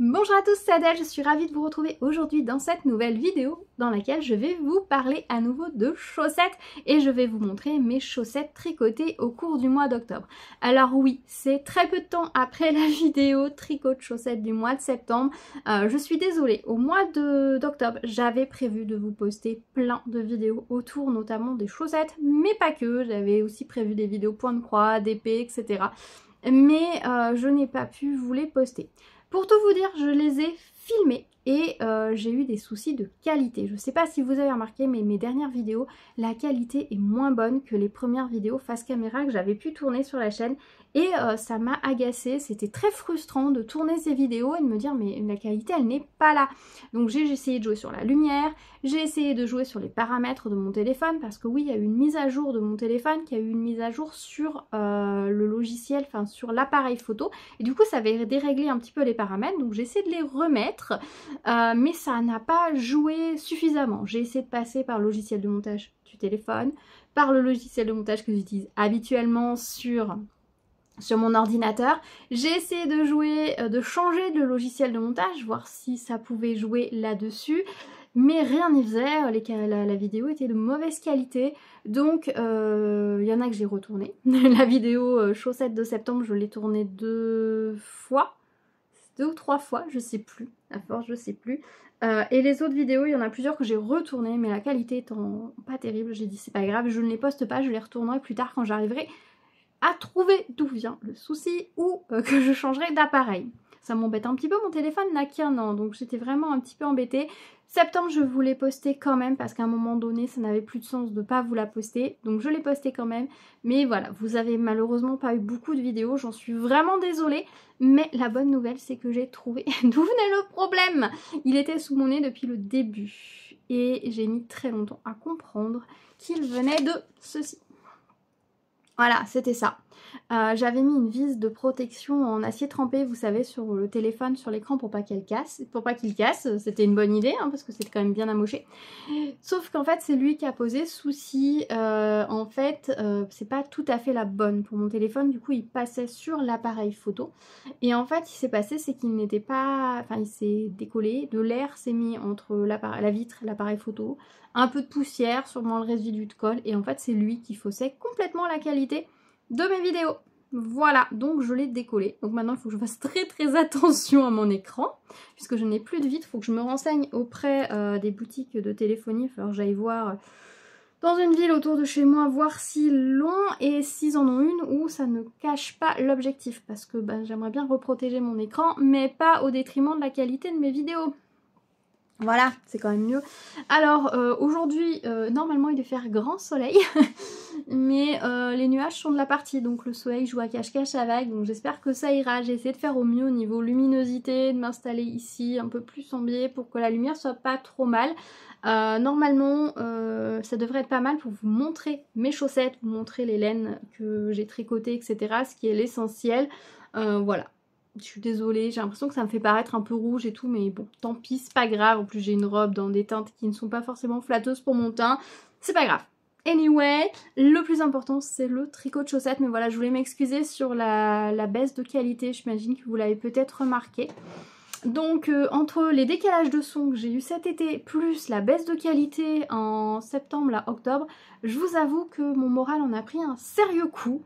Bonjour à tous, c'est Adèle, je suis ravie de vous retrouver aujourd'hui dans cette nouvelle vidéo dans laquelle je vais vous parler à nouveau de chaussettes et je vais vous montrer mes chaussettes tricotées au cours du mois d'octobre. Alors oui, c'est très peu de temps après la vidéo tricot de chaussettes du mois de septembre. Je suis désolée, au mois d'octobre, j'avais prévu de vous poster plein de vidéos autour notamment des chaussettes, mais pas que, j'avais aussi prévu des vidéos point de croix, d'épée, etc. Mais je n'ai pas pu vous les poster. Pour tout vous dire, je les ai filmés et j'ai eu des soucis de qualité. Je ne sais pas si vous avez remarqué, mais mes dernières vidéos, la qualité est moins bonne que les premières vidéos face caméra que j'avais pu tourner sur la chaîne. Et ça m'a agacée, c'était très frustrant de tourner ces vidéos et de me dire mais la qualité elle n'est pas là. Donc j'ai essayé de jouer sur la lumière, j'ai essayé de jouer sur les paramètres de mon téléphone parce que oui il y a eu une mise à jour de mon téléphone, qui a eu une mise à jour sur le logiciel, enfin sur l'appareil photo. Et du coup ça avait déréglé un petit peu les paramètres, donc j'ai essayé de les remettre, mais ça n'a pas joué suffisamment. J'ai essayé de passer par le logiciel de montage du téléphone, par le logiciel de montage que j'utilise habituellement sur mon ordinateur. J'ai essayé de jouer, de changer de logiciel de montage, voir si ça pouvait jouer là-dessus, mais rien n'y faisait, la vidéo était de mauvaise qualité, donc il y en a que j'ai retourné. La vidéo chaussettes de septembre, je l'ai tournée 2 ou 3 fois, je sais plus, à force je sais plus. Et les autres vidéos, il y en a plusieurs que j'ai retournées, mais la qualité étant pas terrible, j'ai dit c'est pas grave, je ne les poste pas, je les retournerai plus tard quand j'arriverai à trouver d'où vient le souci ou que je changerai d'appareil. Ça m'embête un petit peu, mon téléphone n'a qu'un an, donc j'étais vraiment un petit peu embêtée. Septembre, je voulais poster quand même, parce qu'à un moment donné, ça n'avait plus de sens de ne pas vous la poster, donc je l'ai posté quand même. Mais voilà, vous avez malheureusement pas eu beaucoup de vidéos, j'en suis vraiment désolée. Mais la bonne nouvelle, c'est que j'ai trouvé d'où venait le problème. Il était sous mon nez depuis le début, et j'ai mis très longtemps à comprendre qu'il venait de ceci. Voilà, c'était ça. J'avais mis une vis de protection en acier trempé, vous savez, sur le téléphone, sur l'écran pour pas qu'il casse. C'était une bonne idée, hein, parce que c'était quand même bien amoché. Sauf qu'en fait, c'est lui qui a posé souci. En fait, c'est pas tout à fait la bonne pour mon téléphone. Du coup, il passait sur l'appareil photo. Et en fait, il s'est passé, c'est qu'il n'était pas... Enfin, il s'est décollé. De l'air s'est mis entre la vitre et l'appareil photo. Un peu de poussière, sûrement le résidu de colle. Et en fait, c'est lui qui faussait complètement la qualité de mes vidéos. Voilà, donc je l'ai décollé. Donc maintenant, il faut que je fasse très attention à mon écran, puisque je n'ai plus de vitre. Il faut que je me renseigne auprès des boutiques de téléphonie. Il va falloir que j'aille voir dans une ville autour de chez moi, voir s'ils l'ont et s'ils en ont une où ça ne cache pas l'objectif. Parce que j'aimerais bien reprotéger mon écran, mais pas au détriment de la qualité de mes vidéos. Voilà, c'est quand même mieux. Alors, aujourd'hui, normalement, il devait faire grand soleil, mais les nuages sont de la partie, donc le soleil joue à cache-cache avec, donc j'espère que ça ira. J'ai essayé de faire au mieux au niveau luminosité, de m'installer ici un peu plus en biais pour que la lumière soit pas trop mal. Normalement, ça devrait être pas mal pour vous montrer mes chaussettes, vous montrer les laines que j'ai tricotées, etc., ce qui est l'essentiel. Voilà. Je suis désolée, j'ai l'impression que ça me fait paraître un peu rouge et tout, mais bon, tant pis, c'est pas grave. En plus, j'ai une robe dans des teintes qui ne sont pas forcément flatteuses pour mon teint. C'est pas grave. Anyway, le plus important, c'est le tricot de chaussettes. Mais voilà, je voulais m'excuser sur la baisse de qualité. J'imagine que vous l'avez peut-être remarqué. Donc, entre les décalages de son que j'ai eu cet été, plus la baisse de qualité en septembre à octobre, je vous avoue que mon moral en a pris un sérieux coup.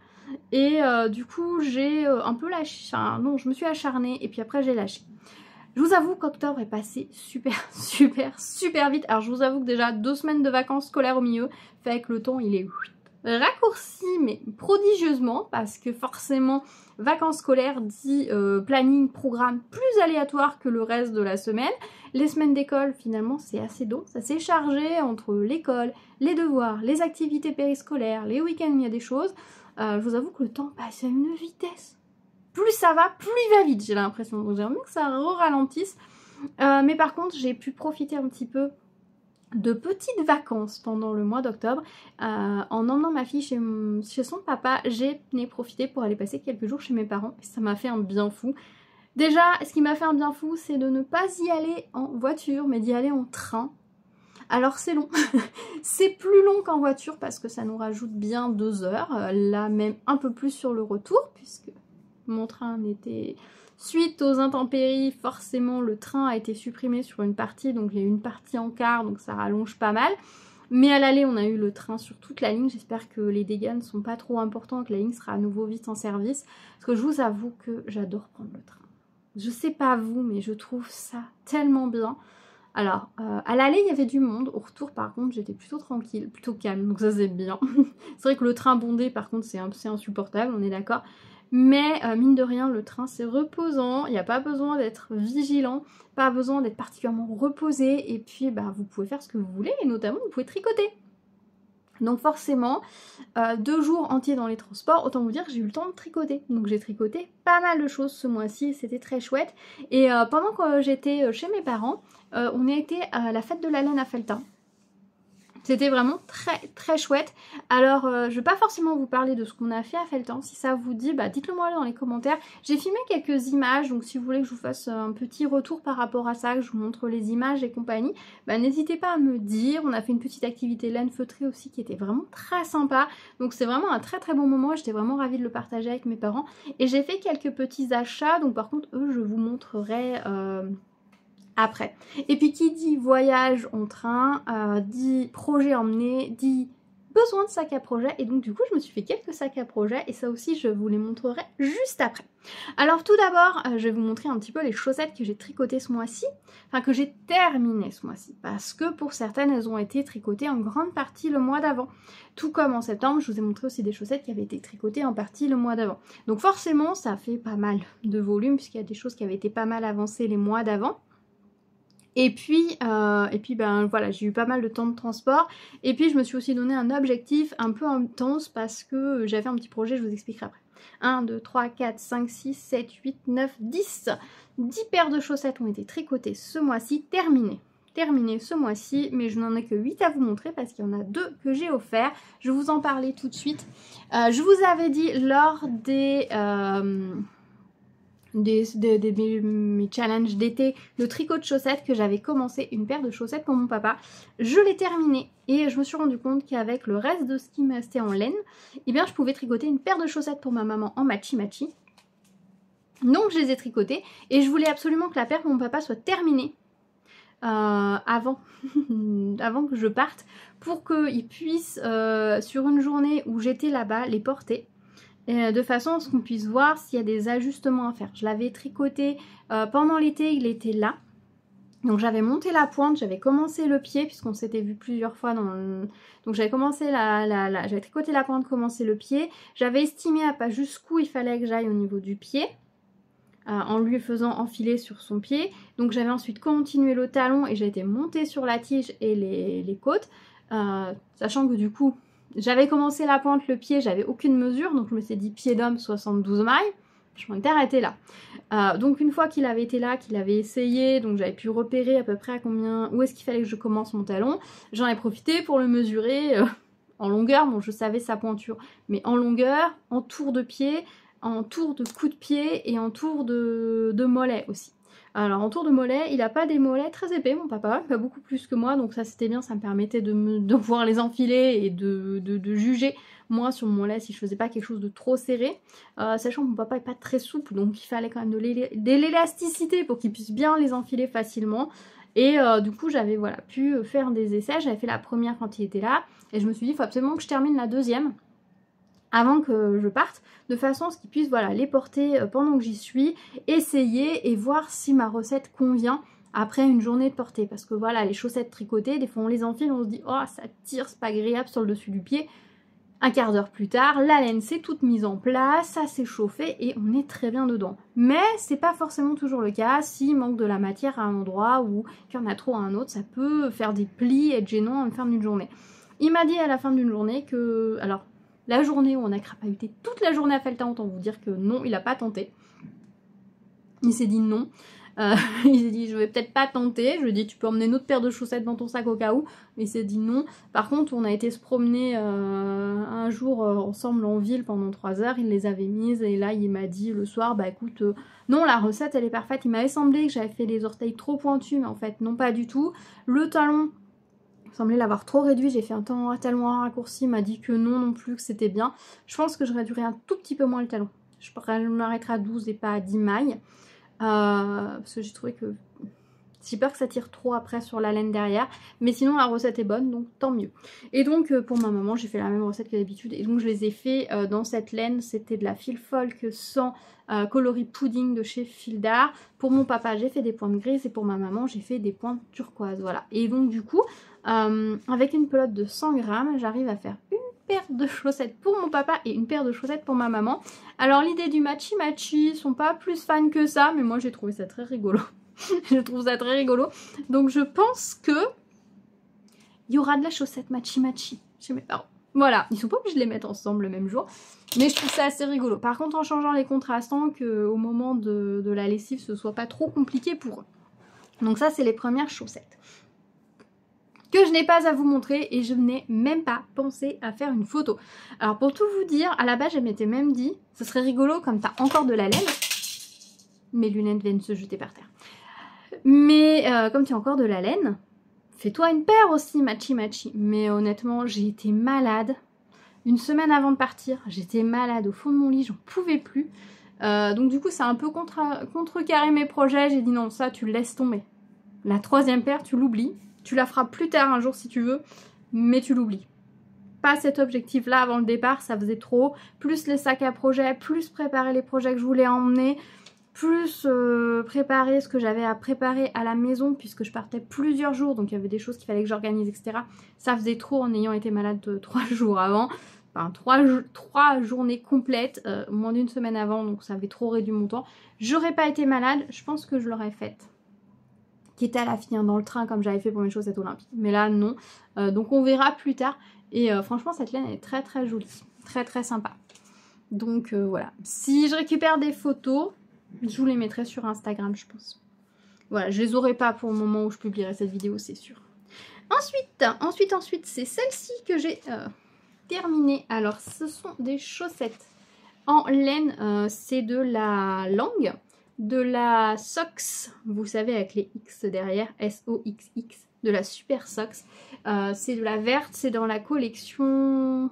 Et du coup j'ai un peu lâché, enfin non, je me suis acharnée et puis après j'ai lâché. Je vous avoue qu'octobre est passé super vite. Alors je vous avoue que déjà 2 semaines de vacances scolaires au milieu fait que le temps il est raccourci mais prodigieusement, parce que forcément vacances scolaires dit planning, programme plus aléatoire que le reste de la semaine. Les semaines d'école finalement c'est assez dense, ça s'est chargé entre l'école, les devoirs, les activités périscolaires, les week-ends il y a des choses. Je vous avoue que le temps passe à une vitesse. Plus ça va, plus il va vite, j'ai l'impression. Donc j'aimerais bien que ça ralentisse. Mais par contre, j'ai pu profiter un petit peu de petites vacances pendant le mois d'octobre. En emmenant ma fille chez son papa, j'ai profité pour aller passer quelques jours chez mes parents. Et ça m'a fait un bien fou. Déjà, ce qui m'a fait un bien fou, c'est de ne pas y aller en voiture, mais d'y aller en train. Alors c'est long, c'est plus long qu'en voiture parce que ça nous rajoute bien 2 heures, là même un peu plus sur le retour puisque mon train n'était Suite aux intempéries, forcément le train a été supprimé sur une partie, donc il y a une partie en quart, donc ça rallonge pas mal. Mais à l'aller, on a eu le train sur toute la ligne. J'espère que les dégâts ne sont pas trop importants, que la ligne sera à nouveau vite en service. Parce que je vous avoue que j'adore prendre le train. Je sais pas vous, mais je trouve ça tellement bien. Alors, à l'aller, il y avait du monde. Au retour, par contre, j'étais plutôt tranquille, plutôt calme. Donc ça, c'est bien. C'est vrai que le train bondé, par contre, c'est insupportable, on est d'accord. Mais mine de rien, le train, c'est reposant. Il n'y a pas besoin d'être vigilant, pas besoin d'être particulièrement reposé. Et puis, bah, vous pouvez faire ce que vous voulez. Et notamment, vous pouvez tricoter. Donc forcément, 2 jours entiers dans les transports, autant vous dire que j'ai eu le temps de tricoter. Donc j'ai tricoté pas mal de choses ce mois-ci, c'était très chouette. Et pendant que j'étais chez mes parents, on a été à la fête de la laine à Felletin. C'était vraiment très très chouette. Alors je ne vais pas forcément vous parler de ce qu'on a fait à Felletin. Si ça vous dit, bah, dites-le moi dans les commentaires. J'ai filmé quelques images, donc si vous voulez que je vous fasse un petit retour par rapport à ça, que je vous montre les images et compagnie, bah, n'hésitez pas à me dire. On a fait une petite activité laine feutrée aussi qui était vraiment très sympa. Donc c'est vraiment un très très bon moment. J'étais vraiment ravie de le partager avec mes parents. Et j'ai fait quelques petits achats, donc par contre eux je vous montrerai... après. Et puis qui dit voyage en train, dit projet emmené, dit besoin de sac à projet. Et donc du coup je me suis fait quelques sacs à projet et ça aussi je vous les montrerai juste après. Alors tout d'abord je vais vous montrer un petit peu les chaussettes que j'ai tricotées ce mois-ci. Enfin que j'ai terminées ce mois-ci. Parce que pour certaines elles ont été tricotées en grande partie le mois d'avant. Tout comme en septembre je vous ai montré aussi des chaussettes qui avaient été tricotées en partie le mois d'avant. Donc forcément ça fait pas mal de volume puisqu'il y a des choses qui avaient été pas mal avancées les mois d'avant. Et puis ben voilà, j'ai eu pas mal de temps de transport. Et puis je me suis aussi donné un objectif un peu intense parce que j'avais un petit projet, je vous expliquerai après. 1, 2, 3, 4, 5, 6, 7, 8, 9, 10. 10 paires de chaussettes ont été tricotées ce mois-ci, terminées ce mois-ci, mais je n'en ai que 8 à vous montrer parce qu'il y en a 2 que j'ai offerts. Je vais vous en parler tout de suite. Je vous avais dit lors des mes challenges d'été de tricot de chaussettes que j'avais commencé une paire de chaussettes pour mon papa. Je l'ai terminée et je me suis rendu compte qu'avec le reste de ce qui me restait en laine, eh bien je pouvais tricoter une paire de chaussettes pour ma maman en matchy-matchy. Donc je les ai tricotées et je voulais absolument que la paire pour mon papa soit terminée avant que je parte pour qu'il puisse sur une journée où j'étais là-bas les porter. De façon à ce qu'on puisse voir s'il y a des ajustements à faire. Je l'avais tricoté pendant l'été, il était là. Donc j'avais monté la pointe, j'avais commencé le pied, puisqu'on s'était vu plusieurs fois dans le... Donc j'avais commencé j'avais tricoté la pointe, commencé le pied. J'avais estimé à pas jusqu'où il fallait que j'aille au niveau du pied, en lui faisant enfiler sur son pied. Donc j'avais ensuite continué le talon et j'ai été montée sur la tige et les côtes, sachant que du coup... J'avais commencé la pointe, le pied, j'avais aucune mesure, donc je me suis dit pied d'homme 72 mailles, je m'en étais arrêtée là. Donc une fois qu'il avait été là, qu'il avait essayé, donc j'avais pu repérer à peu près à combien, où est-ce qu'il fallait que je commence mon talon, j'en ai profité pour le mesurer en longueur, bon je savais sa pointure, mais en longueur, en tour de pied, en tour de coup de pied et en tour de mollet aussi. Alors en tour de mollet, il n'a pas des mollets très épais mon papa, pas beaucoup plus que moi, donc ça c'était bien, ça me permettait de pouvoir les enfiler et de juger moi sur mon mollet si je faisais pas quelque chose de trop serré, sachant que mon papa est pas très souple, donc il fallait quand même de l'élasticité pour qu'il puisse bien les enfiler facilement. Et du coup j'avais voilà, pu faire des essais, j'avais fait la première quand il était là, et je me suis dit il faut absolument que je termine la deuxième avant que je parte, de façon à ce qu'ils puissent voilà, les porter pendant que j'y suis, essayer et voir si ma recette convient après une journée de portée. Parce que voilà, les chaussettes tricotées, des fois on les enfile, on se dit « Oh, ça tire, c'est pas agréable sur le dessus du pied ». Un quart d'heure plus tard, la laine s'est toute mise en place, ça s'est chauffé et on est très bien dedans. Mais c'est pas forcément toujours le cas, s'il manque de la matière à un endroit ou qu'il y en a trop à un autre, ça peut faire des plis, être gênant à la fin d'une journée. Il m'a dit à la fin d'une journée que... Alors, la journée où on a crapahuté toute la journée à Felletin, autant vous dire que non, il n'a pas tenté. Il s'est dit non. Il s'est dit je vais peut-être pas tenter. Je lui ai dit tu peux emmener une autre paire de chaussettes dans ton sac au cas où. Mais il s'est dit non. Par contre on a été se promener un jour ensemble en ville pendant 3 heures. Il les avait mises et là il m'a dit le soir bah écoute non la recette elle est parfaite. Il m'avait semblé que j'avais fait les orteils trop pointus mais en fait non pas du tout. Le talon semblait l'avoir trop réduit, j'ai fait un talon raccourci, il m'a dit que non plus, que c'était bien. Je pense que je réduirai un tout petit peu moins le talon. Je m'arrêterai à 12 et pas à 10 mailles. parce que j'ai trouvé que j'ai peur que ça tire trop après sur la laine derrière, mais sinon la recette est bonne, donc tant mieux. Et donc pour ma maman, j'ai fait la même recette que d'habitude, et donc je les ai fait dans cette laine. C'était de la Fil Folk sans coloris pudding de chez Fil d'Art. Pour mon papa, j'ai fait des pointes grises, et pour ma maman, j'ai fait des pointes turquoises, voilà. Et donc du coup, avec une pelote de 100 grammes, j'arrive à faire une paire de chaussettes pour mon papa et une paire de chaussettes pour ma maman. Alors l'idée du matchy-matchy, ils sont pas plus fans que ça, mais moi j'ai trouvé ça très rigolo. Je trouve ça très rigolo. Donc je pense que il y aura de la chaussette matchy-matchy chez mes parents. Voilà, ils sont pas obligés de les mettre ensemble le même jour, mais je trouve ça assez rigolo. Par contre, en changeant les contrastants, qu'au moment de la lessive, ce soit pas trop compliqué pour eux. Donc ça, c'est les premières chaussettes que je n'ai pas à vous montrer, et je n'ai même pas pensé à faire une photo. Alors pour tout vous dire, à la base, je m'étais même dit, ce serait rigolo comme t'as encore de la laine. Mes lunettes viennent se jeter par terre. Mais comme tu as encore de la laine, fais-toi une paire aussi, matchy-matchy. Mais honnêtement, j'ai été malade. Une semaine avant de partir, j'étais malade au fond de mon lit, j'en pouvais plus. Donc du coup, ça a un peu contrecarré mes projets. J'ai dit non, ça, tu le laisses tomber. La troisième paire, tu l'oublies. Tu la feras plus tard un jour si tu veux, mais tu l'oublies. Pas cet objectif-là avant le départ, ça faisait trop. Plus les sacs à projet, plus préparer les projets que je voulais emmener, plus préparer ce que j'avais à préparer à la maison, puisque je partais plusieurs jours, donc il y avait des choses qu'il fallait que j'organise, etc. Ça faisait trop en ayant été malade 3 jours avant, enfin 3 journées complètes, moins d'une semaine avant, donc ça avait trop réduit mon temps. J'aurais pas été malade, je pense que je l'aurais faite. Quitte à la finir dans le train comme j'avais fait pour mes chaussettes olympiques. Mais là, non. Donc on verra plus tard. Et franchement, cette laine est très très jolie. Très très sympa. Donc voilà. Si je récupère des photos, je vous les mettrai sur Instagram, je pense. Voilà, je les aurai pas pour le moment où je publierai cette vidéo, c'est sûr. Ensuite, c'est celle-ci que j'ai terminée. Alors, ce sont des chaussettes en laine. C'est de la Lange. De la Sox, vous savez, avec les X derrière, S-O-X-X, de la Super Sox. C'est de la verte, c'est dans la collection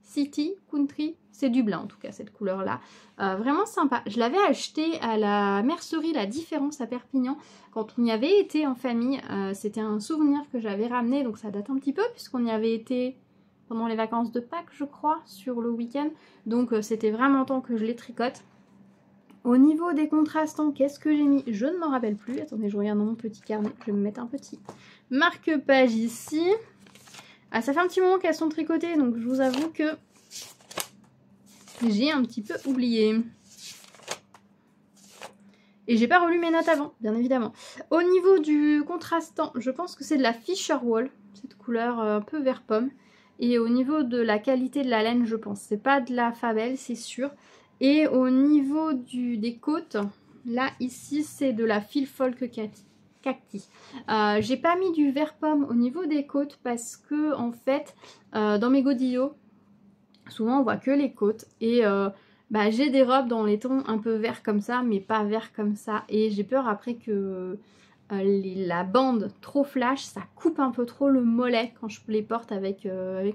City, Country, c'est du blanc en tout cas, cette couleur-là. Vraiment sympa. Je l'avais acheté à la mercerie La Différence à Perpignan, quand on y avait été en famille. C'était un souvenir que j'avais ramené, donc ça date un petit peu, puisqu'on y avait été pendant les vacances de Pâques, je crois, sur le week-end. Donc c'était vraiment temps que je les tricote. Au niveau des contrastants, qu'est-ce que j'ai mis? Je ne m'en rappelle plus. Attendez, je regarde dans mon petit carnet. Je vais me mettre un petit marque-page ici. Ah, ça fait un petit moment qu'elles sont tricotées, donc je vous avoue que j'ai un petit peu oublié. Et j'ai pas relu mes notes avant, bien évidemment. Au niveau du contrastant, je pense que c'est de la Fisher Wool, cette couleur un peu vert pomme. Et au niveau de la qualité de la laine, je pense, c'est pas de la Fabel, c'est sûr. Et au niveau des côtes, là, ici, c'est de la Fil Folk Cacti. J'ai pas mis du vert pomme au niveau des côtes parce que, en fait, dans mes godillots, souvent on voit que les côtes. Et j'ai des robes dans les tons un peu verts comme ça, mais pas verts comme ça. Et j'ai peur après que la bande trop flash, ça coupe un peu trop le mollet quand je les porte avec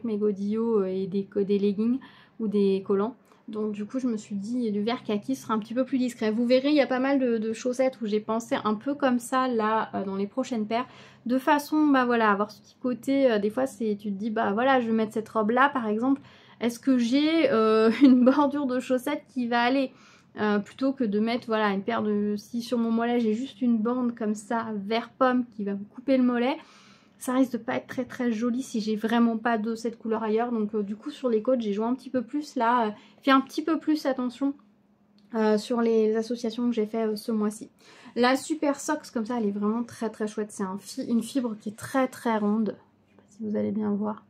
mes godillots et des leggings ou des collants. Donc du coup je me suis dit du vert kaki sera un petit peu plus discret. Vous verrez, il y a pas mal de chaussettes où j'ai pensé un peu comme ça là dans les prochaines paires. De façon voilà, avoir ce petit côté, des fois tu te dis voilà, je vais mettre cette robe là par exemple. Est-ce que j'ai une bordure de chaussettes qui va aller plutôt que de mettre voilà une paire de... Si sur mon mollet j'ai juste une bande comme ça vert pomme qui va me couper le mollet, ça risque de pas être très très joli si j'ai vraiment pas de cette couleur ailleurs. Donc du coup sur les côtes j'ai joué un petit peu plus là, fait un petit peu plus attention sur les associations que j'ai fait ce mois-ci. La Super Sox comme ça elle est vraiment très très chouette. C'est une fibre qui est très très ronde. Je sais pas si vous allez bien voir.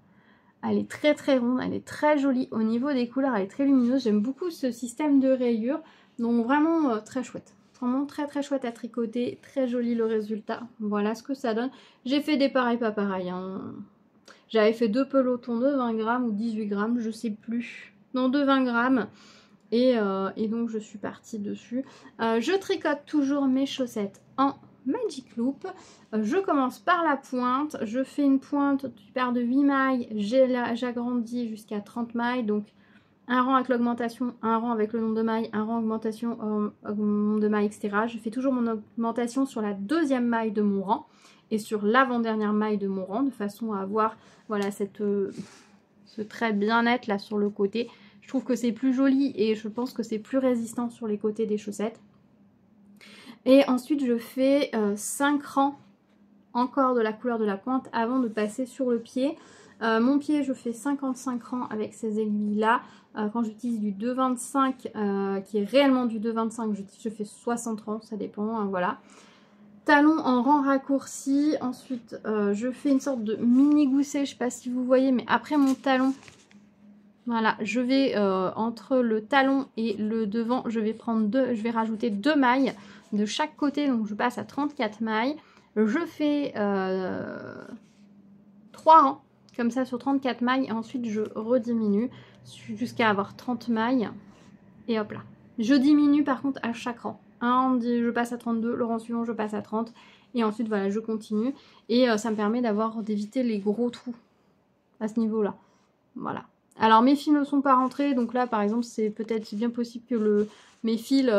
Elle est très très ronde, elle est très jolie. Au niveau des couleurs elle est très lumineuse. J'aime beaucoup ce système de rayures. Donc vraiment très chouette. Vraiment très très chouette à tricoter, très joli le résultat. Voilà ce que ça donne. J'ai fait des pareils pas pareils. Hein. J'avais fait 2 pelotons de 20 grammes ou 18 grammes, je sais plus. Non, de 20 grammes. Et donc je suis partie dessus. Je tricote toujours mes chaussettes en Magic Loop. Je commence par la pointe. Je fais une pointe du paire de 8 mailles. J'agrandis jusqu'à 30 mailles. Donc un rang avec l'augmentation, un rang avec le nombre de mailles, un rang augmentation, nombre de mailles, etc. Je fais toujours mon augmentation sur la deuxième maille de mon rang et sur l'avant-dernière maille de mon rang, de façon à avoir voilà, ce trait bien net là sur le côté. Je trouve que c'est plus joli et je pense que c'est plus résistant sur les côtés des chaussettes. Et ensuite je fais 5 rangs encore de la couleur de la pointe avant de passer sur le pied. Mon pied, je fais 55 rangs avec ces aiguilles là. Quand j'utilise du 2,25 qui est réellement du 2,25, je fais 60 rangs, ça dépend, hein, voilà. Talon en rang raccourci. Ensuite je fais une sorte de mini gousset, je sais pas si vous voyez, mais après mon talon, voilà, je vais entre le talon et le devant, je vais rajouter 2 mailles de chaque côté, donc je passe à 34 mailles. Je fais 3 rangs comme ça sur 34 mailles et ensuite je rediminue jusqu'à avoir 30 mailles et hop là. Je diminue par contre à chaque rang. Je passe à 32, le rang suivant je passe à 30 et ensuite voilà, je continue et ça me permet d'éviter les gros trous à ce niveau là. Voilà. Alors mes fils ne sont pas rentrés, donc là par exemple c'est bien possible que mes fils,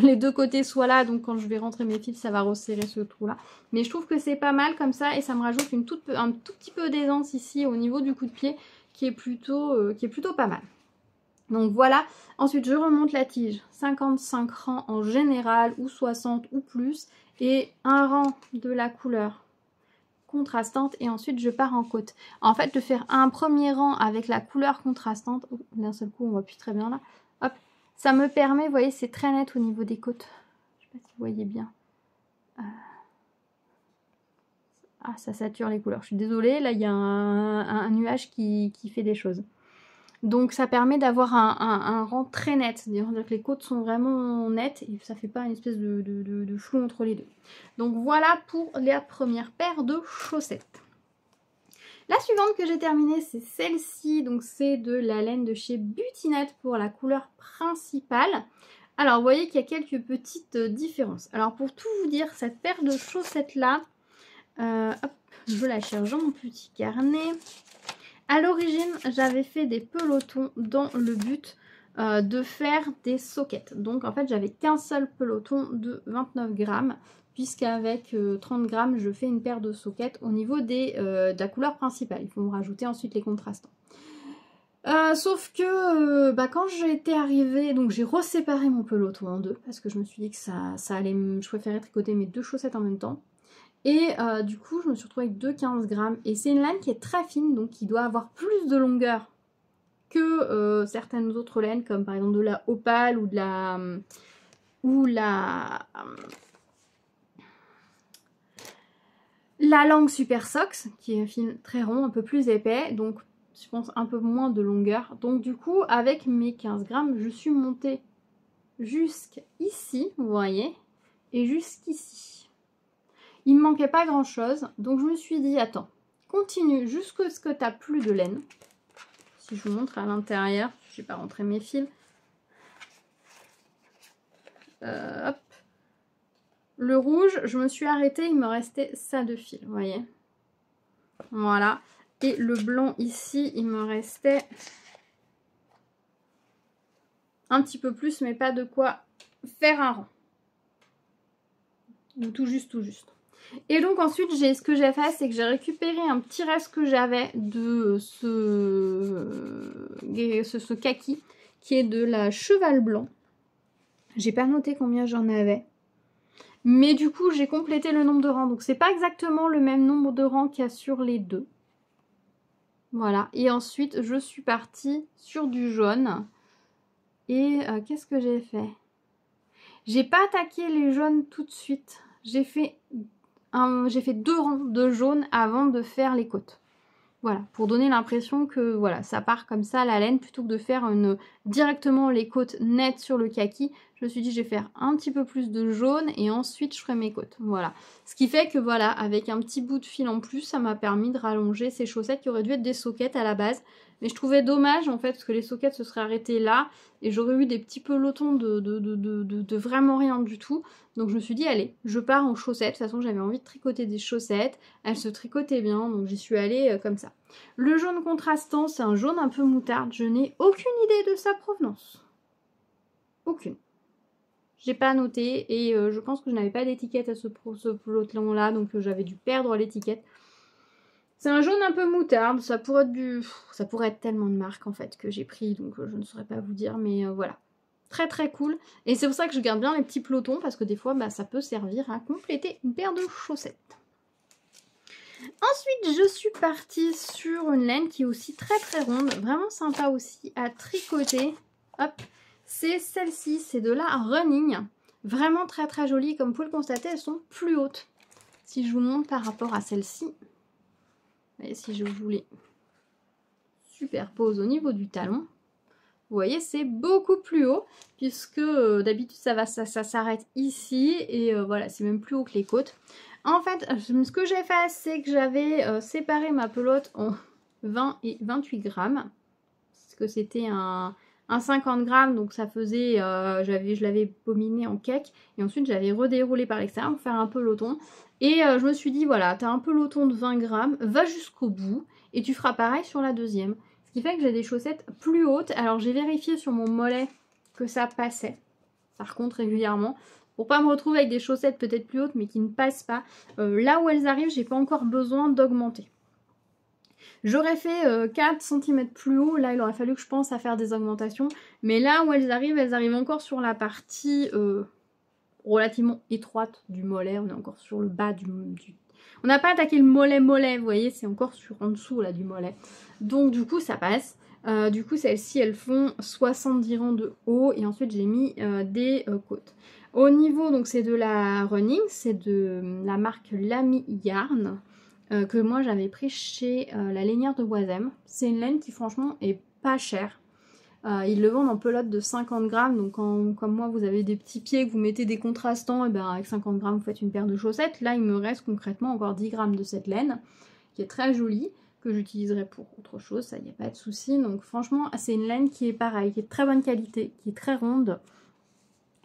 les deux côtés soient là, donc quand je vais rentrer mes fils ça va resserrer ce trou là. Mais je trouve que c'est pas mal comme ça et ça me rajoute un tout petit peu d'aisance ici au niveau du coup de pied qui est plutôt pas mal. Donc voilà, ensuite je remonte la tige, 55 rangs en général ou 60 ou plus et un rang de la couleur contrastante et ensuite je pars en côte. En fait de faire un premier rang avec la couleur contrastante, d'un seul coup on voit plus très bien là, hop, ça me permet, vous voyez c'est très net au niveau des côtes, je sais pas si vous voyez bien, ah ça sature les couleurs, je suis désolée, là il y a un nuage qui fait des choses. Donc ça permet d'avoir un rang très net, c'est-à-dire que les côtes sont vraiment nettes et ça fait pas une espèce de flou entre les deux. Donc voilà pour la première paire de chaussettes. La suivante que j'ai terminée c'est celle-ci, donc c'est de la laine de chez Butinette pour la couleur principale. Alors vous voyez qu'il y a quelques petites différences. Alors pour tout vous dire, cette paire de chaussettes là, hop, je la cherche dans mon petit carnet. À l'origine, j'avais fait des pelotons dans le but de faire des soquettes. Donc en fait, j'avais qu'un seul peloton de 29 grammes, puisqu'avec 30 grammes, je fais une paire de soquettes au niveau de la couleur principale. Il faut me rajouter ensuite les contrastants. Sauf que quand j'étais arrivée, donc j'ai reséparé mon peloton en deux, parce que je me suis dit que ça allait, je préférais tricoter mes deux chaussettes en même temps. Et du coup, je me suis retrouvée avec 2,15 grammes. Et c'est une laine qui est très fine, donc qui doit avoir plus de longueur que certaines autres laines, comme par exemple de la opale ou de la langue Super Sox, qui est un fil très rond, un peu plus épais, donc je pense un peu moins de longueur. Donc du coup, avec mes 15 grammes, je suis montée jusqu'ici, vous voyez, et jusqu'ici. Il me manquait pas grand chose, donc je me suis dit attends, continue jusqu'à ce que tu n'as plus de laine. Si je vous montre à l'intérieur, je n'ai pas rentré mes fils. Hop. Le rouge, je me suis arrêtée, il me restait ça de fil, vous voyez. Voilà. Et le blanc ici, il me restait un petit peu plus, mais pas de quoi faire un rang. Ou tout juste, tout juste. Et donc ensuite, ce que j'ai fait, c'est que j'ai récupéré un petit reste que j'avais de ce kaki, qui est de la cheval blanc. J'ai pas noté combien j'en avais. Mais du coup, j'ai complété le nombre de rangs. Donc c'est pas exactement le même nombre de rangs qu'il y a sur les deux. Voilà. Et ensuite, je suis partie sur du jaune. Et qu'est-ce que j'ai fait? J'ai pas attaqué les jaunes tout de suite. J'ai fait 2 rangs de jaune avant de faire les côtes. Voilà, pour donner l'impression que voilà, ça part comme ça la laine, plutôt que de faire directement les côtes nettes sur le kaki. Je me suis dit je vais faire un petit peu plus de jaune et ensuite je ferai mes côtes. Voilà, ce qui fait que voilà, avec un petit bout de fil en plus, ça m'a permis de rallonger ces chaussettes qui auraient dû être des soquettes à la base. Mais je trouvais dommage en fait parce que les sockets se seraient arrêtés là et j'aurais eu des petits pelotons de vraiment rien du tout. Donc je me suis dit allez, je pars en chaussettes. De toute façon j'avais envie de tricoter des chaussettes. Elles se tricotaient bien donc j'y suis allée comme ça. Le jaune contrastant c'est un jaune un peu moutarde. Je n'ai aucune idée de sa provenance. Aucune. J'ai pas noté et je pense que je n'avais pas d'étiquette à ce peloton là donc j'avais dû perdre l'étiquette. C'est un jaune un peu moutarde, ça pourrait être tellement de marques en fait que j'ai pris donc je ne saurais pas vous dire mais voilà. Très très cool et c'est pour ça que je garde bien les petits pelotons parce que des fois bah, ça peut servir à compléter une paire de chaussettes. Ensuite je suis partie sur une laine qui est aussi très très ronde, vraiment sympa aussi à tricoter. Hop. C'est celle-ci, c'est de la running. Vraiment très très jolie. Comme vous pouvez le constater, elles sont plus hautes. Si je vous montre par rapport à celle-ci, et si je vous les superpose au niveau du talon, vous voyez, c'est beaucoup plus haut. Puisque d'habitude, ça s'arrête ici. Et voilà, c'est même plus haut que les côtes. En fait, ce que j'ai fait, c'est que j'avais séparé ma pelote en 20 et 28 grammes. Parce que c'était un 50 grammes, donc ça faisait, je l'avais bominé en cake, et ensuite j'avais redéroulé par l'extérieur pour faire un peloton, et je me suis dit voilà, t'as un peloton de 20 grammes, va jusqu'au bout, et tu feras pareil sur la deuxième. Ce qui fait que j'ai des chaussettes plus hautes, alors j'ai vérifié sur mon mollet que ça passait, par contre régulièrement, pour pas me retrouver avec des chaussettes peut-être plus hautes mais qui ne passent pas. Là où elles arrivent, j'ai pas encore besoin d'augmenter. J'aurais fait 4 cm plus haut, là il aurait fallu que je pense à faire des augmentations. Mais là où elles arrivent encore sur la partie relativement étroite du mollet. On est encore sur le bas du... On n'a pas attaqué le mollet, vous voyez, c'est encore en dessous là du mollet. Donc du coup ça passe. Du coup celles-ci elles font 70 rangs de haut et ensuite j'ai mis des côtes. Au niveau, donc c'est de la running, c'est de la marque Lamy Yarn. Que moi j'avais pris chez la lainière de Oisem. C'est une laine qui franchement est pas chère. Ils le vendent en pelote de 50 grammes, donc quand, comme moi vous avez des petits pieds, que vous mettez des contrastants, et ben avec 50 grammes vous faites une paire de chaussettes. Là il me reste concrètement encore 10 grammes de cette laine, qui est très jolie, que j'utiliserai pour autre chose, ça il n'y a pas de souci. Donc franchement c'est une laine qui est pareille, qui est de très bonne qualité, qui est très ronde.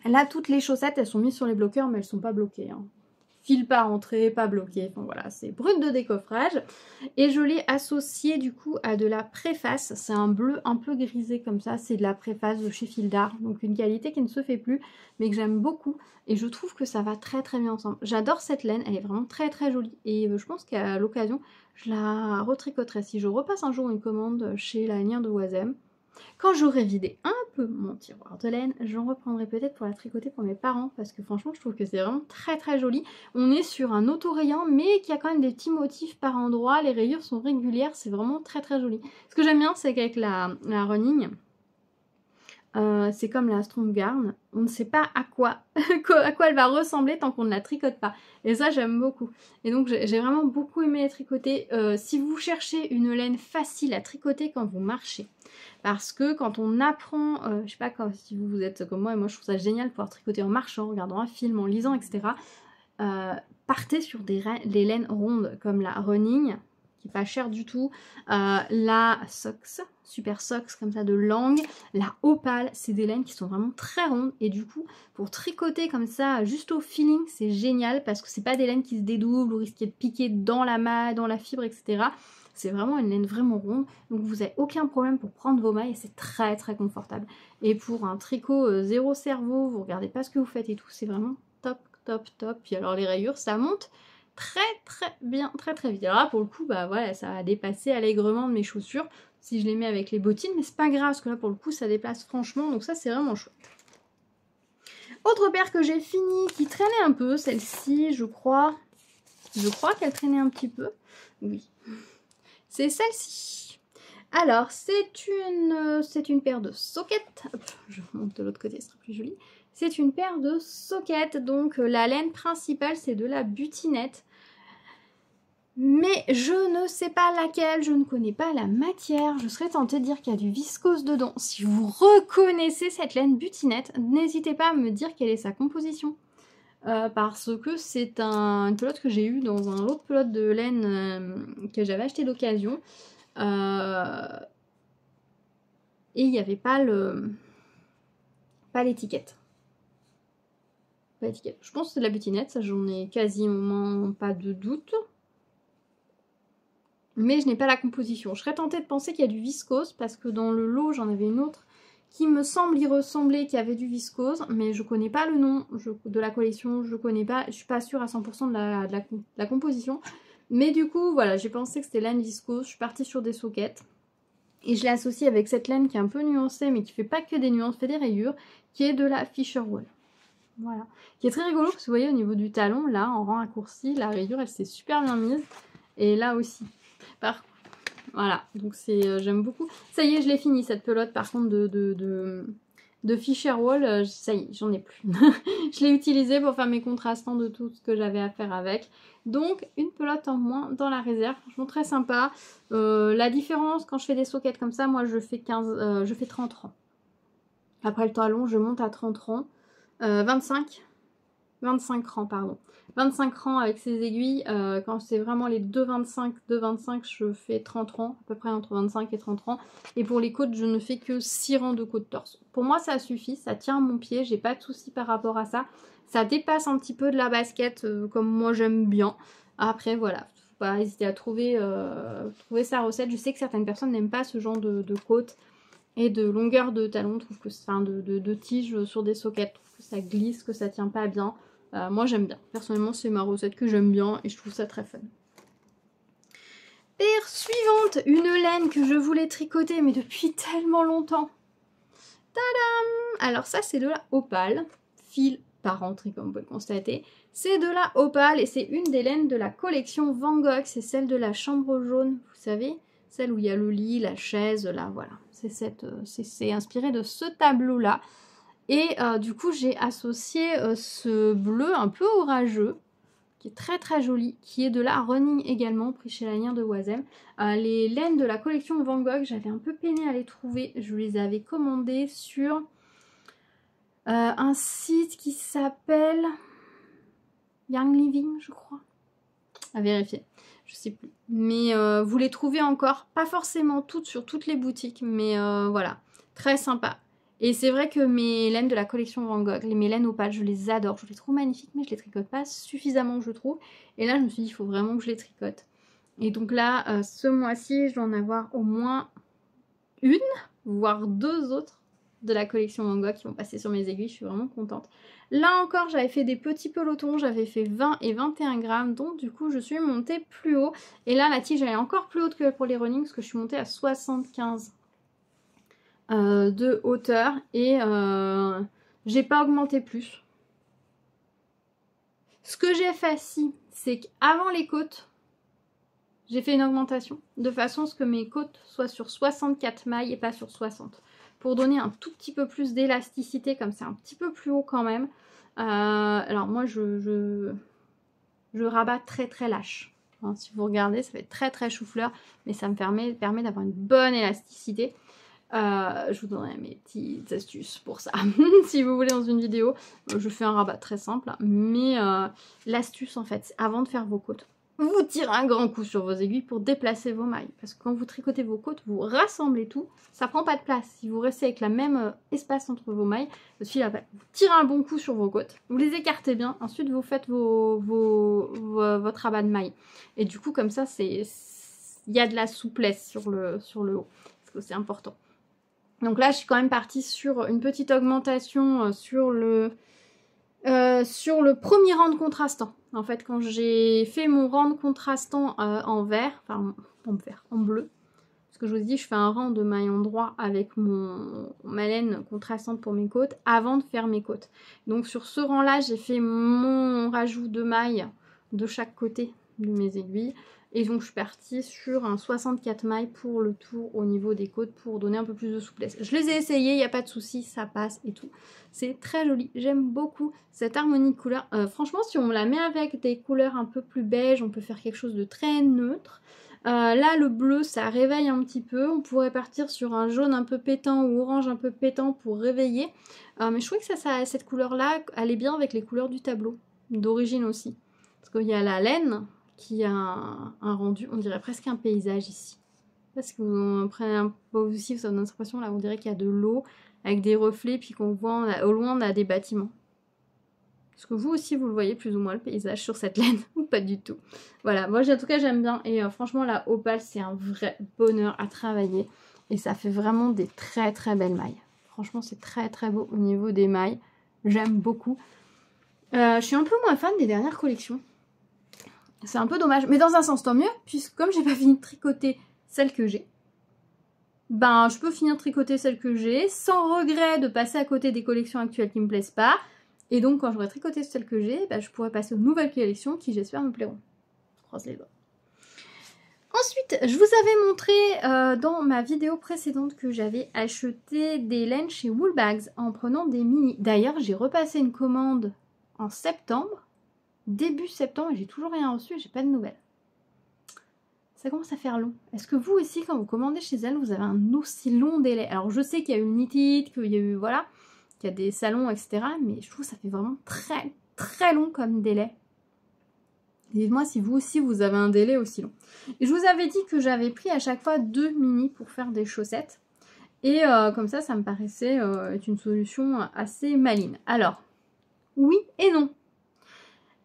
Là toutes les chaussettes elles sont mises sur les bloqueurs mais elles sont pas bloquées, hein. Fil pas rentré, pas bloqué, enfin voilà, c'est brut de décoffrage. Et je l'ai associé du coup à de la préface, c'est un bleu un peu grisé comme ça, c'est de la préface de chez Fil d'Art, donc une qualité qui ne se fait plus, mais que j'aime beaucoup, et je trouve que ça va très très bien ensemble. J'adore cette laine, elle est vraiment très très jolie, et je pense qu'à l'occasion, je la retricoterai. Si je repasse un jour une commande chez la lainière de Oisem, quand j'aurai vidé un peu mon tiroir de laine, j'en reprendrai peut-être pour la tricoter pour mes parents parce que franchement je trouve que c'est vraiment très très joli. On est sur un auto-rayant mais qui a quand même des petits motifs par endroits, les rayures sont régulières, c'est vraiment très très joli. Ce que j'aime bien c'est qu'avec la running, c'est comme la Strong Yarn, on ne sait pas à quoi elle va ressembler tant qu'on ne la tricote pas. Et ça j'aime beaucoup. Et donc j'ai vraiment beaucoup aimé les tricoter. Si vous cherchez une laine facile à tricoter quand vous marchez, parce que quand on apprend, je sais pas si vous êtes comme moi, et moi je trouve ça génial de pouvoir tricoter en marchant, en regardant un film, en lisant, etc. Partez sur des laines rondes comme la running, qui est pas chère du tout, la Sox, Super Sox comme ça de langue, la Opale, c'est des laines qui sont vraiment très rondes et du coup pour tricoter comme ça juste au feeling c'est génial parce que c'est pas des laines qui se dédoublent ou risquer de piquer dans la maille, dans la fibre, etc. C'est vraiment une laine vraiment ronde, donc vous n'avez aucun problème pour prendre vos mailles et c'est très très confortable. Et pour un tricot zéro cerveau, vous regardez pas ce que vous faites et tout, c'est vraiment top top top. Puis alors les rayures ça monte très très bien, très très vite. Alors là pour le coup bah voilà, ça a dépassé allègrement de mes chaussures si je les mets avec les bottines, mais c'est pas grave parce que là pour le coup ça dépasse franchement, donc ça c'est vraiment chouette. Autre paire que j'ai fini qui traînait un peu, celle-ci je crois qu'elle traînait un petit peu, oui, c'est celle-ci. Alors c'est une paire de sockets, hop, je monte de l'autre côté, ce sera plus joli. C'est une paire de sockets, donc la laine principale c'est de la butinette. Mais je ne sais pas laquelle, je ne connais pas la matière, je serais tentée de dire qu'il y a du viscose dedans. Si vous reconnaissez cette laine butinette, n'hésitez pas à me dire quelle est sa composition. Parce que c'est une pelote que j'ai eue dans un autre pelote de laine que j'avais acheté d'occasion. et il n'y avait pas l'étiquette. Pas l'étiquette. Je pense que c'est de la butinette, ça j'en ai quasiment pas de doute. Mais je n'ai pas la composition. Je serais tentée de penser qu'il y a du viscose, parce que dans le lot, j'en avais une autre qui me semble y ressembler, qui avait du viscose, mais je connais pas le nom de la collection, je connais pas, je suis pas sûre à 100% de la composition. Mais du coup, voilà, j'ai pensé que c'était laine viscose, je suis partie sur des soquettes. Et je l'ai associée avec cette laine qui est un peu nuancée, mais qui fait pas que des nuances, fait des rayures, qui est de la Fisher Wool. Voilà. Qui est très rigolo, parce que vous voyez au niveau du talon, là, en rang raccourci, la rayure, elle s'est super bien mise. Et là aussi. Voilà, donc c'est j'aime beaucoup. Ça y est, je l'ai fini cette pelote par contre de Fisher Wool. Ça y est, j'en ai plus. Je l'ai utilisée pour faire mes contrastants de tout ce que j'avais à faire avec. Donc une pelote en moins dans la réserve, franchement très sympa. La différence quand je fais des soquettes comme ça, moi je fais 30 rangs. Après le talon, je monte à 30 rangs. 25 rangs, pardon. 25 rangs avec ces aiguilles. Quand c'est vraiment les 2,25, je fais 30 rangs, à peu près entre 25 et 30 rangs. Et pour les côtes, je ne fais que 6 rangs de côte torse. Pour moi, ça suffit, ça tient mon pied, j'ai pas de soucis par rapport à ça. Ça dépasse un petit peu de la basket, comme moi j'aime bien. Après, voilà, faut pas hésiter à trouver sa recette. Je sais que certaines personnes n'aiment pas ce genre de côte et de longueur de talon, trouve que enfin de tige sur des soquettes, trouve que ça glisse, que ça tient pas bien. Moi j'aime bien, personnellement c'est ma recette que j'aime bien et je trouve ça très fun. Paire suivante, une laine que je voulais tricoter mais depuis tellement longtemps. Tadam! Alors ça c'est de la Opale, fil par entrée comme vous pouvez le constater. C'est de la Opale et c'est une des laines de la collection Van Gogh, c'est celle de la chambre jaune, vous savez, celle où il y a le lit, la chaise, là voilà. C'est inspiré de ce tableau là. Et du coup j'ai associé ce bleu un peu orageux, qui est très très joli, qui est de la Running également, pris chez la lanière de Oisem. Les laines de la collection Van Gogh, j'avais un peu peiné à les trouver, je les avais commandées sur un site qui s'appelle Young Living, je crois. À vérifier, je sais plus. Mais vous les trouvez encore, pas forcément toutes sur toutes les boutiques, mais voilà, très sympa. Et c'est vrai que mes laines de la collection Van Gogh, mes laines opales, je les adore, je les trouve magnifiques, mais je les tricote pas suffisamment, je trouve. Et là, je me suis dit, il faut vraiment que je les tricote. Et donc là, ce mois-ci, je dois en avoir au moins une, voire deux autres de la collection Van Gogh qui vont passer sur mes aiguilles, je suis vraiment contente. Là encore, j'avais fait des petits pelotons, j'avais fait 20 et 21 grammes, donc du coup, je suis montée plus haut. Et là, la tige, elle est encore plus haute que pour les running, parce que je suis montée à 75 de hauteur, et j'ai pas augmenté plus. Ce que j'ai fait, c'est qu'avant les côtes, j'ai fait une augmentation, de façon à ce que mes côtes soient sur 64 mailles et pas sur 60. Pour donner un tout petit peu plus d'élasticité, comme c'est un petit peu plus haut quand même. Alors moi je rabats très très lâche. Hein, si vous regardez, ça fait très très chou-fleur, mais ça me permet d'avoir une bonne élasticité. Je vous donnerai mes petites astuces pour ça. Si vous voulez dans une vidéo, je fais un rabat très simple, mais l'astuce en fait, c'est avant de faire vos côtes, vous tirez un grand coup sur vos aiguilles pour déplacer vos mailles. Parce que quand vous tricotez vos côtes, vous rassemblez tout, ça prend pas de place. Si vous restez avec la même espace entre vos mailles, votre fil appelle. Vous tirez un bon coup sur vos côtes, vous les écartez bien, ensuite vous faites votre rabat de mailles. Et du coup, comme ça, il y a de la souplesse sur le haut, parce que c'est important. Donc là, je suis quand même partie sur une petite augmentation sur le premier rang de contrastant. En fait, quand j'ai fait mon rang de contrastant en vert, enfin en bleu, parce que je vous ai dit, je fais un rang de maillon droit avec ma laine contrastante pour mes côtes avant de faire mes côtes. Donc sur ce rang-là, j'ai fait mon rajout de mailles de chaque côté de mes aiguilles. Et donc je suis partie sur un 64 mailles pour le tour au niveau des côtes pour donner un peu plus de souplesse. Je les ai essayés, il n'y a pas de souci, ça passe et tout. C'est très joli, j'aime beaucoup cette harmonie de couleurs. Franchement, si on la met avec des couleurs un peu plus beige, on peut faire quelque chose de très neutre. Là, le bleu, ça réveille un petit peu. On pourrait partir sur un jaune un peu pétant ou orange un peu pétant pour réveiller. Mais je trouvais que cette couleur-là allait bien avec les couleurs du tableau, d'origine aussi. Parce qu'il y a la laine qui a un rendu, on dirait presque un paysage ici. Parce que vous prenez un peu aussi, ça donne l'impression là, on dirait qu'il y a de l'eau avec des reflets, puis qu'on voit au loin on a des bâtiments. Est-ce que vous aussi vous le voyez plus ou moins le paysage sur cette laine ou pas du tout? Voilà, moi en tout cas j'aime bien et franchement la opale c'est un vrai bonheur à travailler et ça fait vraiment des très très belles mailles. Franchement c'est très très beau au niveau des mailles, j'aime beaucoup. Je suis un peu moins fan des dernières collections. C'est un peu dommage, mais dans un sens tant mieux, puisque comme j'ai pas fini de tricoter celle que j'ai, ben je peux finir de tricoter celle que j'ai sans regret de passer à côté des collections actuelles qui me plaisent pas. Et donc quand j'aurai tricoté celle que j'ai, ben, je pourrai passer aux nouvelles collections qui j'espère me plairont. Je croise les doigts. Ensuite, je vous avais montré dans ma vidéo précédente que j'avais acheté des laines chez Woolbags en prenant des mini. D'ailleurs, j'ai repassé une commande en septembre, début septembre, et j'ai toujours rien reçu et j'ai pas de nouvelles. Ça commence à faire long. Est-ce que vous aussi, quand vous commandez chez elle, vous avez un aussi long délai? Alors je sais qu'il y a eu Knitted, qu'il y a eu, voilà, qu'il y a des salons, etc. Mais je trouve que ça fait vraiment très très long comme délai. Dites-moi si vous aussi vous avez un délai aussi long. Et je vous avais dit que j'avais pris à chaque fois 2 mini pour faire des chaussettes. Et comme ça me paraissait être une solution assez maligne. Alors, oui et non.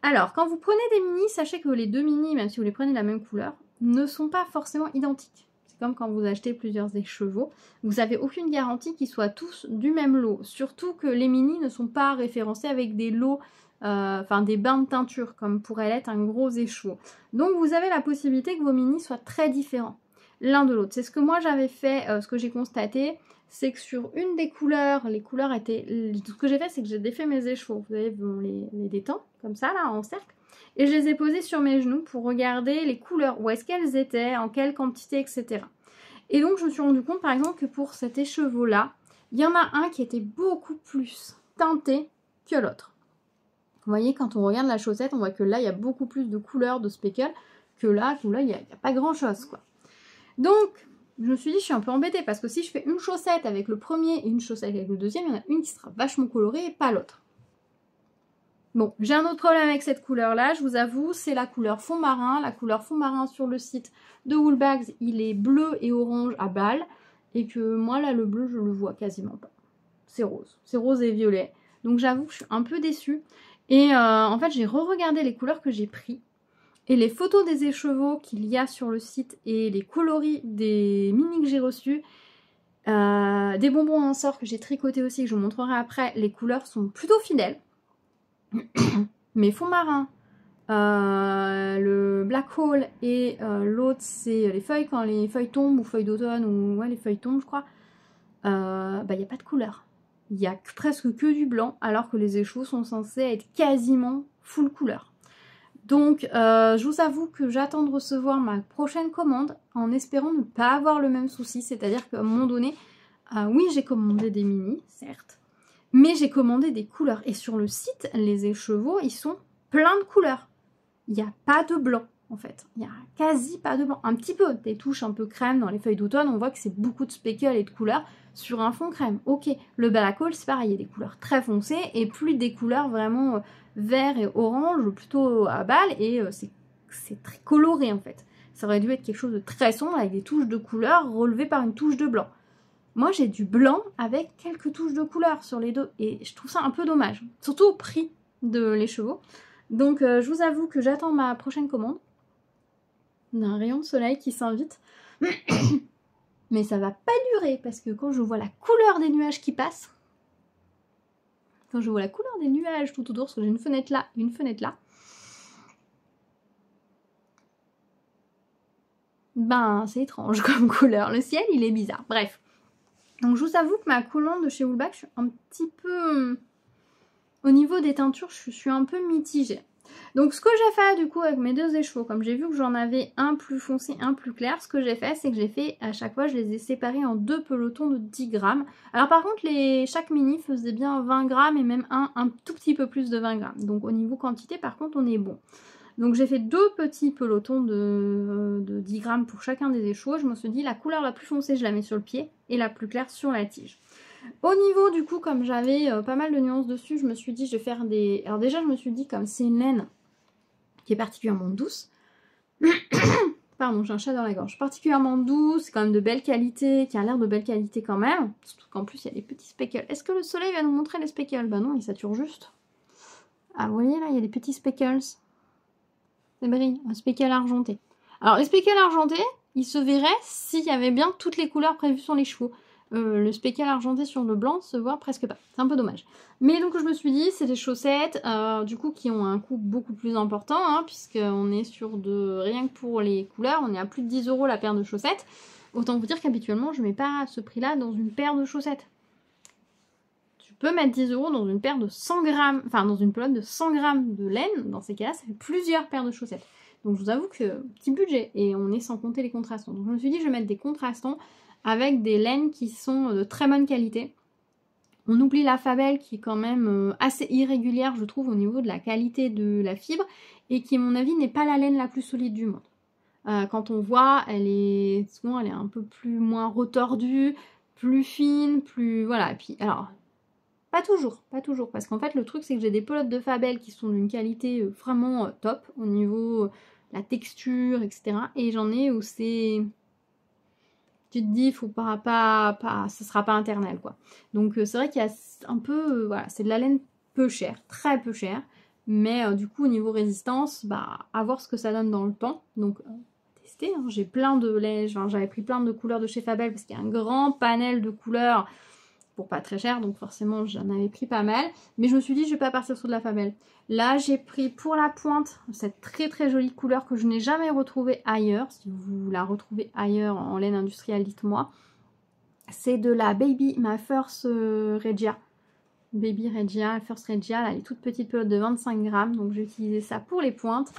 Alors, quand vous prenez des mini, sachez que les 2 mini, même si vous les prenez de la même couleur, ne sont pas forcément identiques. C'est comme quand vous achetez plusieurs écheveaux. Vous n'avez aucune garantie qu'ils soient tous du même lot. Surtout que les mini ne sont pas référencés avec des lots, enfin des bains de teinture, comme pourrait l'être un gros écheveau. Donc vous avez la possibilité que vos mini soient très différents l'un de l'autre. C'est ce que moi j'avais fait, ce que j'ai constaté, c'est que sur une des couleurs, les couleurs étaient... Ce que j'ai fait, c'est que j'ai défait mes écheveaux. Vous voyez, les détends, comme ça, là, en cercle. Et je les ai posés sur mes genoux pour regarder les couleurs, où est-ce qu'elles étaient, en quelle quantité, etc. Et donc, je me suis rendu compte, par exemple, que pour cet écheveau-là, il y en a un qui était beaucoup plus teinté que l'autre. Vous voyez, quand on regarde la chaussette, on voit que là, il y a beaucoup plus de couleurs, de speckle, que là, il n'y a pas grand-chose, quoi. Donc, je me suis dit, je suis un peu embêtée, parce que si je fais une chaussette avec le premier et une chaussette avec le deuxième, il y en a une qui sera vachement colorée et pas l'autre. Bon, j'ai un autre problème avec cette couleur-là, je vous avoue, c'est la couleur fond marin. La couleur fond marin sur le site de Woolbags, il est bleu et orange à balles. Et que moi, là, le bleu, je le vois quasiment pas. C'est rose et violet. Donc j'avoue que je suis un peu déçue. Et en fait, j'ai re-regardé les couleurs que j'ai prises. Et les photos des écheveaux qu'il y a sur le site et les coloris des mini que j'ai reçus, des bonbons en sort que j'ai tricoté aussi, que je vous montrerai après, les couleurs sont plutôt fidèles. Mais fond marin, le black hole et l'autre c'est les feuilles quand les feuilles tombent ou feuilles d'automne ou ouais les feuilles tombent je crois, bah il n'y a pas de couleur. Il y a presque que du blanc alors que les écheveaux sont censés être quasiment full couleur. Donc je vous avoue que j'attends de recevoir ma prochaine commande en espérant ne pas avoir le même souci, c'est-à-dire qu'à un moment donné, oui j'ai commandé des mini, certes, mais j'ai commandé des couleurs. Et sur le site, les écheveaux, ils sont pleins de couleurs. Il n'y a pas de blanc, en fait. Il n'y a quasi pas de blanc. Un petit peu, des touches un peu crème dans les feuilles d'automne. On voit que c'est beaucoup de speckle et de couleurs sur un fond crème. Ok, le black hole, c'est pareil. Il y a des couleurs très foncées et plus des couleurs vraiment vert et orange, plutôt à balles. Et c'est très coloré, en fait. Ça aurait dû être quelque chose de très sombre avec des touches de couleurs relevées par une touche de blanc. Moi, j'ai du blanc avec quelques touches de couleur sur les deux. Et je trouve ça un peu dommage. Surtout au prix de l'écheveau. Donc, je vous avoue que j'attends ma prochaine commande. D'un rayon de soleil qui s'invite. Mais ça va pas durer. Parce que quand je vois la couleur des nuages qui passent. Quand je vois la couleur des nuages tout autour. Parce que j'ai une fenêtre là, une fenêtre là. Ben, c'est étrange comme couleur. Le ciel, il est bizarre. Bref. Donc je vous avoue que ma commande de chez Woolbags, je suis un petit peu... Au niveau des teintures, je suis un peu mitigée. Donc ce que j'ai fait du coup avec mes deux écheveaux, comme j'ai vu que j'en avais un plus foncé, un plus clair, ce que j'ai fait, c'est que j'ai fait à chaque fois, je les ai séparés en 2 pelotons de 10 grammes. Alors par contre, chaque mini faisait bien 20 grammes et même un tout petit peu plus de 20 grammes. Donc au niveau quantité, par contre, on est bon. Donc j'ai fait 2 petits pelotons de 10 grammes pour chacun des écheveaux. Je me suis dit la couleur la plus foncée je la mets sur le pied et la plus claire sur la tige. Au niveau du coup comme j'avais pas mal de nuances dessus, je me suis dit je vais faire des... Alors déjà je me suis dit comme c'est une laine qui est particulièrement douce, pardon, j'ai un chat dans la gorge, particulièrement doux, c'est quand même de belle qualité, qui a l'air de belle qualité quand même, surtout qu'en plus il y a des petits speckles. Est-ce que le soleil va nous montrer les speckles? Bah non, il sature juste. Ah, vous voyez là, il y a des petits speckles. C'est brille, un speckle argenté. Alors les speckles argentés, ils se verraient s'il y avait bien toutes les couleurs prévues sur les chevaux. Le speckle argenté sur le blanc se voit presque pas. C'est un peu dommage. Mais donc je me suis dit, c'est des chaussettes du coup qui ont un coût beaucoup plus important, hein, puisqu'on est sur de... Rien que pour les couleurs, on est à plus de 10 € la paire de chaussettes. Autant vous dire qu'habituellement, je mets pas ce prix-là dans une paire de chaussettes. Tu peux mettre 10 € dans une paire de 100 grammes, enfin dans une pelote de 100 grammes de laine. Dans ces cas-là, ça fait plusieurs paires de chaussettes. Donc je vous avoue que petit budget, et on est sans compter les contrastants. Donc je me suis dit, je vais mettre des contrastants avec des laines qui sont de très bonne qualité. On oublie la Fabel qui est quand même assez irrégulière, je trouve, au niveau de la qualité de la fibre, et qui, à mon avis, n'est pas la laine la plus solide du monde. Quand on voit, souvent elle est un peu moins retordue, plus fine, plus... Voilà, et puis, alors, pas toujours, parce qu'en fait, le truc, c'est que j'ai des pelotes de Fabel qui sont d'une qualité vraiment top, au niveau la texture, etc. Et j'en ai où c'est... Tu te dis, faut ça sera pas internel, quoi. Donc c'est vrai qu'il y a un peu, voilà, c'est de la laine peu chère, très peu chère, mais du coup au niveau résistance, bah à voir ce que ça donne dans le temps. Donc tester, hein. J'ai plein de laine, j'avais pris plein de couleurs de chez Fabel parce qu'il y a un grand panel de couleurs pour pas très cher, donc forcément j'en avais pris pas mal, mais je me suis dit je vais pas partir sur de la Fabel. Là j'ai pris pour la pointe cette très très jolie couleur que je n'ai jamais retrouvée ailleurs. Si vous la retrouvez ailleurs en laine industrielle, dites-moi. C'est de la Baby, ma First Regia. Baby Regia, First Regia, là, les toutes petites pelotes de 25 grammes, donc j'ai utilisé ça pour les pointes.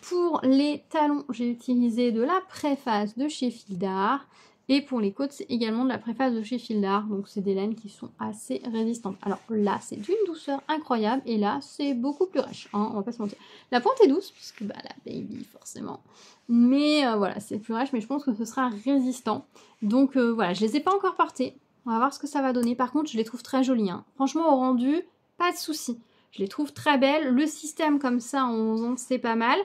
Pour les talons, j'ai utilisé de la préface de chez Fildar. Et pour les côtes, c'est également de la préface de chez Fildar. Donc c'est des laines qui sont assez résistantes. Alors là, c'est d'une douceur incroyable. Et là, c'est beaucoup plus rêche, hein, on va pas se mentir. La pointe est douce, puisque bah, la Baby, forcément. Mais voilà, c'est plus rêche, mais je pense que ce sera résistant. Donc voilà, je les ai pas encore portées. On va voir ce que ça va donner. Par contre, je les trouve très jolies, hein. Franchement, au rendu, pas de souci. Je les trouve très belles. Le système comme ça en 11 ans, c'est pas mal.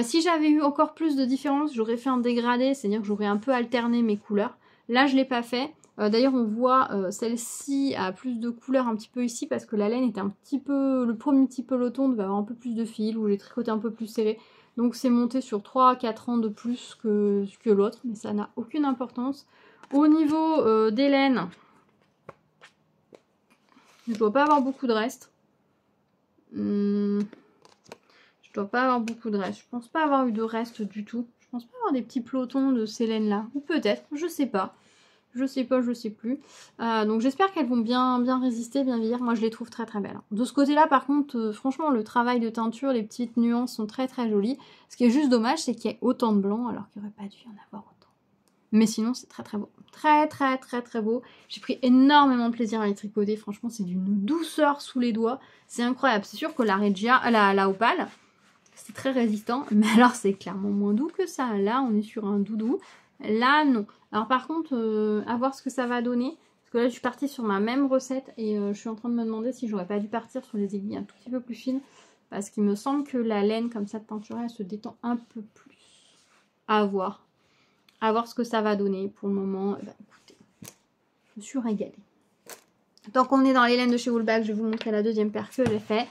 Si j'avais eu encore plus de différence, j'aurais fait un dégradé, c'est-à-dire que j'aurais un peu alterné mes couleurs. Là, je ne l'ai pas fait. D'ailleurs, on voit celle-ci a plus de couleurs un petit peu ici parce que la laine était un petit peu... Le premier petit peloton devait avoir un peu plus de fil ou j'ai tricoté un peu plus serré. Donc c'est monté sur 3-4 ans de plus que l'autre, mais ça n'a aucune importance. Au niveau des laines, je ne dois pas avoir beaucoup de reste. Je dois pas avoir beaucoup de reste. Je pense pas avoir eu de reste du tout. Je pense pas avoir des petits pelotons de ces laines-là. Ou peut-être, je sais pas. Je sais pas, je sais plus. Donc j'espère qu'elles vont bien résister, bien vieillir. Moi je les trouve très très belles. De ce côté-là par contre, franchement le travail de teinture, les petites nuances sont très très jolies. Ce qui est juste dommage, c'est qu'il y ait autant de blanc alors qu'il n'y aurait pas dû y en avoir autant. Mais sinon c'est très très beau. Très très très très beau. J'ai pris énormément de plaisir à les tricoter. Franchement c'est d'une douceur sous les doigts. C'est incroyable. C'est sûr que la Regia, la Opale, c'est très résistant, mais alors c'est clairement moins doux que ça. Là, on est sur un doudou. Là, non. Alors par contre, à voir ce que ça va donner. Parce que là, je suis partie sur ma même recette et je suis en train de me demander si j'aurais pas dû partir sur les aiguilles un tout petit peu plus fines. Parce qu'il me semble que la laine comme ça de peinture, elle se détend un peu plus. À voir. À voir ce que ça va donner. Pour le moment, bah, écoutez, je me suis régalée. Tant qu'on est dans les laines de chez Woolbag, je vais vous montrer la deuxième paire que j'ai fait.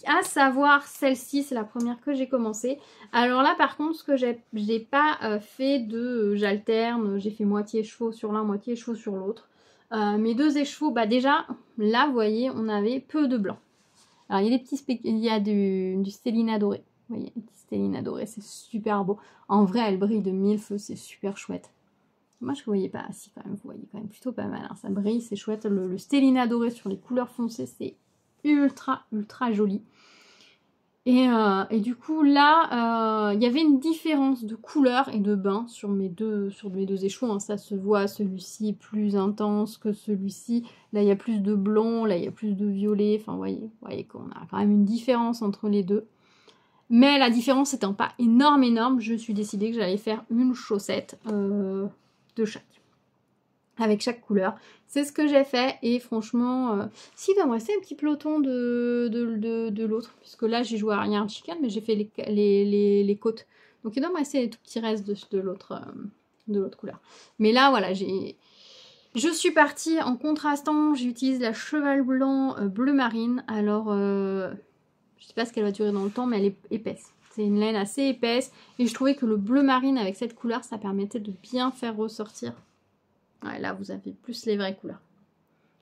À savoir celle-ci, c'est la première que j'ai commencé. Alors là par contre, ce que j'ai pas fait de j'alterne, j'ai fait moitié chevaux sur l'un, moitié chevaux sur l'autre. Mes deux écheveaux, bah déjà, là vous voyez, on avait peu de blanc. Alors il y a des petits il y a du Stélina doré. Vous voyez, un petit Stélina doré, c'est super beau. En vrai, elle brille de mille feux, c'est super chouette. Moi je ne voyais pas, si quand même, vous voyez quand même plutôt pas mal, hein. Ça brille, c'est chouette. Le Stélina doré sur les couleurs foncées, c'est ultra joli. Et du coup là il y avait une différence de couleur et de bain sur mes deux écheveaux, hein. Ça se voit, celui-ci est plus intense que celui-ci. Là il y a plus de blond, là il y a plus de violet. Enfin vous voyez qu'on a quand même une différence entre les deux. Mais la différence étant pas énorme, je suis décidée que j'allais faire une chaussette de chaque. avec chaque couleur. C'est ce que j'ai fait et franchement, si, il doit me rester un petit peloton de l'autre, puisque là j'ai joué à Yarn Chicken, mais j'ai fait les côtes. Donc il doit me rester les tout petits restes de l'autre couleur. Mais là, voilà, je suis partie en contrastant, j'utilise la cheval blanc bleu marine. Alors, je sais pas ce qu'elle va durer dans le temps, mais elle est épaisse. C'est une laine assez épaisse et je trouvais que le bleu marine avec cette couleur, ça permettait de bien faire ressortir. Ouais, là, vous avez plus les vraies couleurs.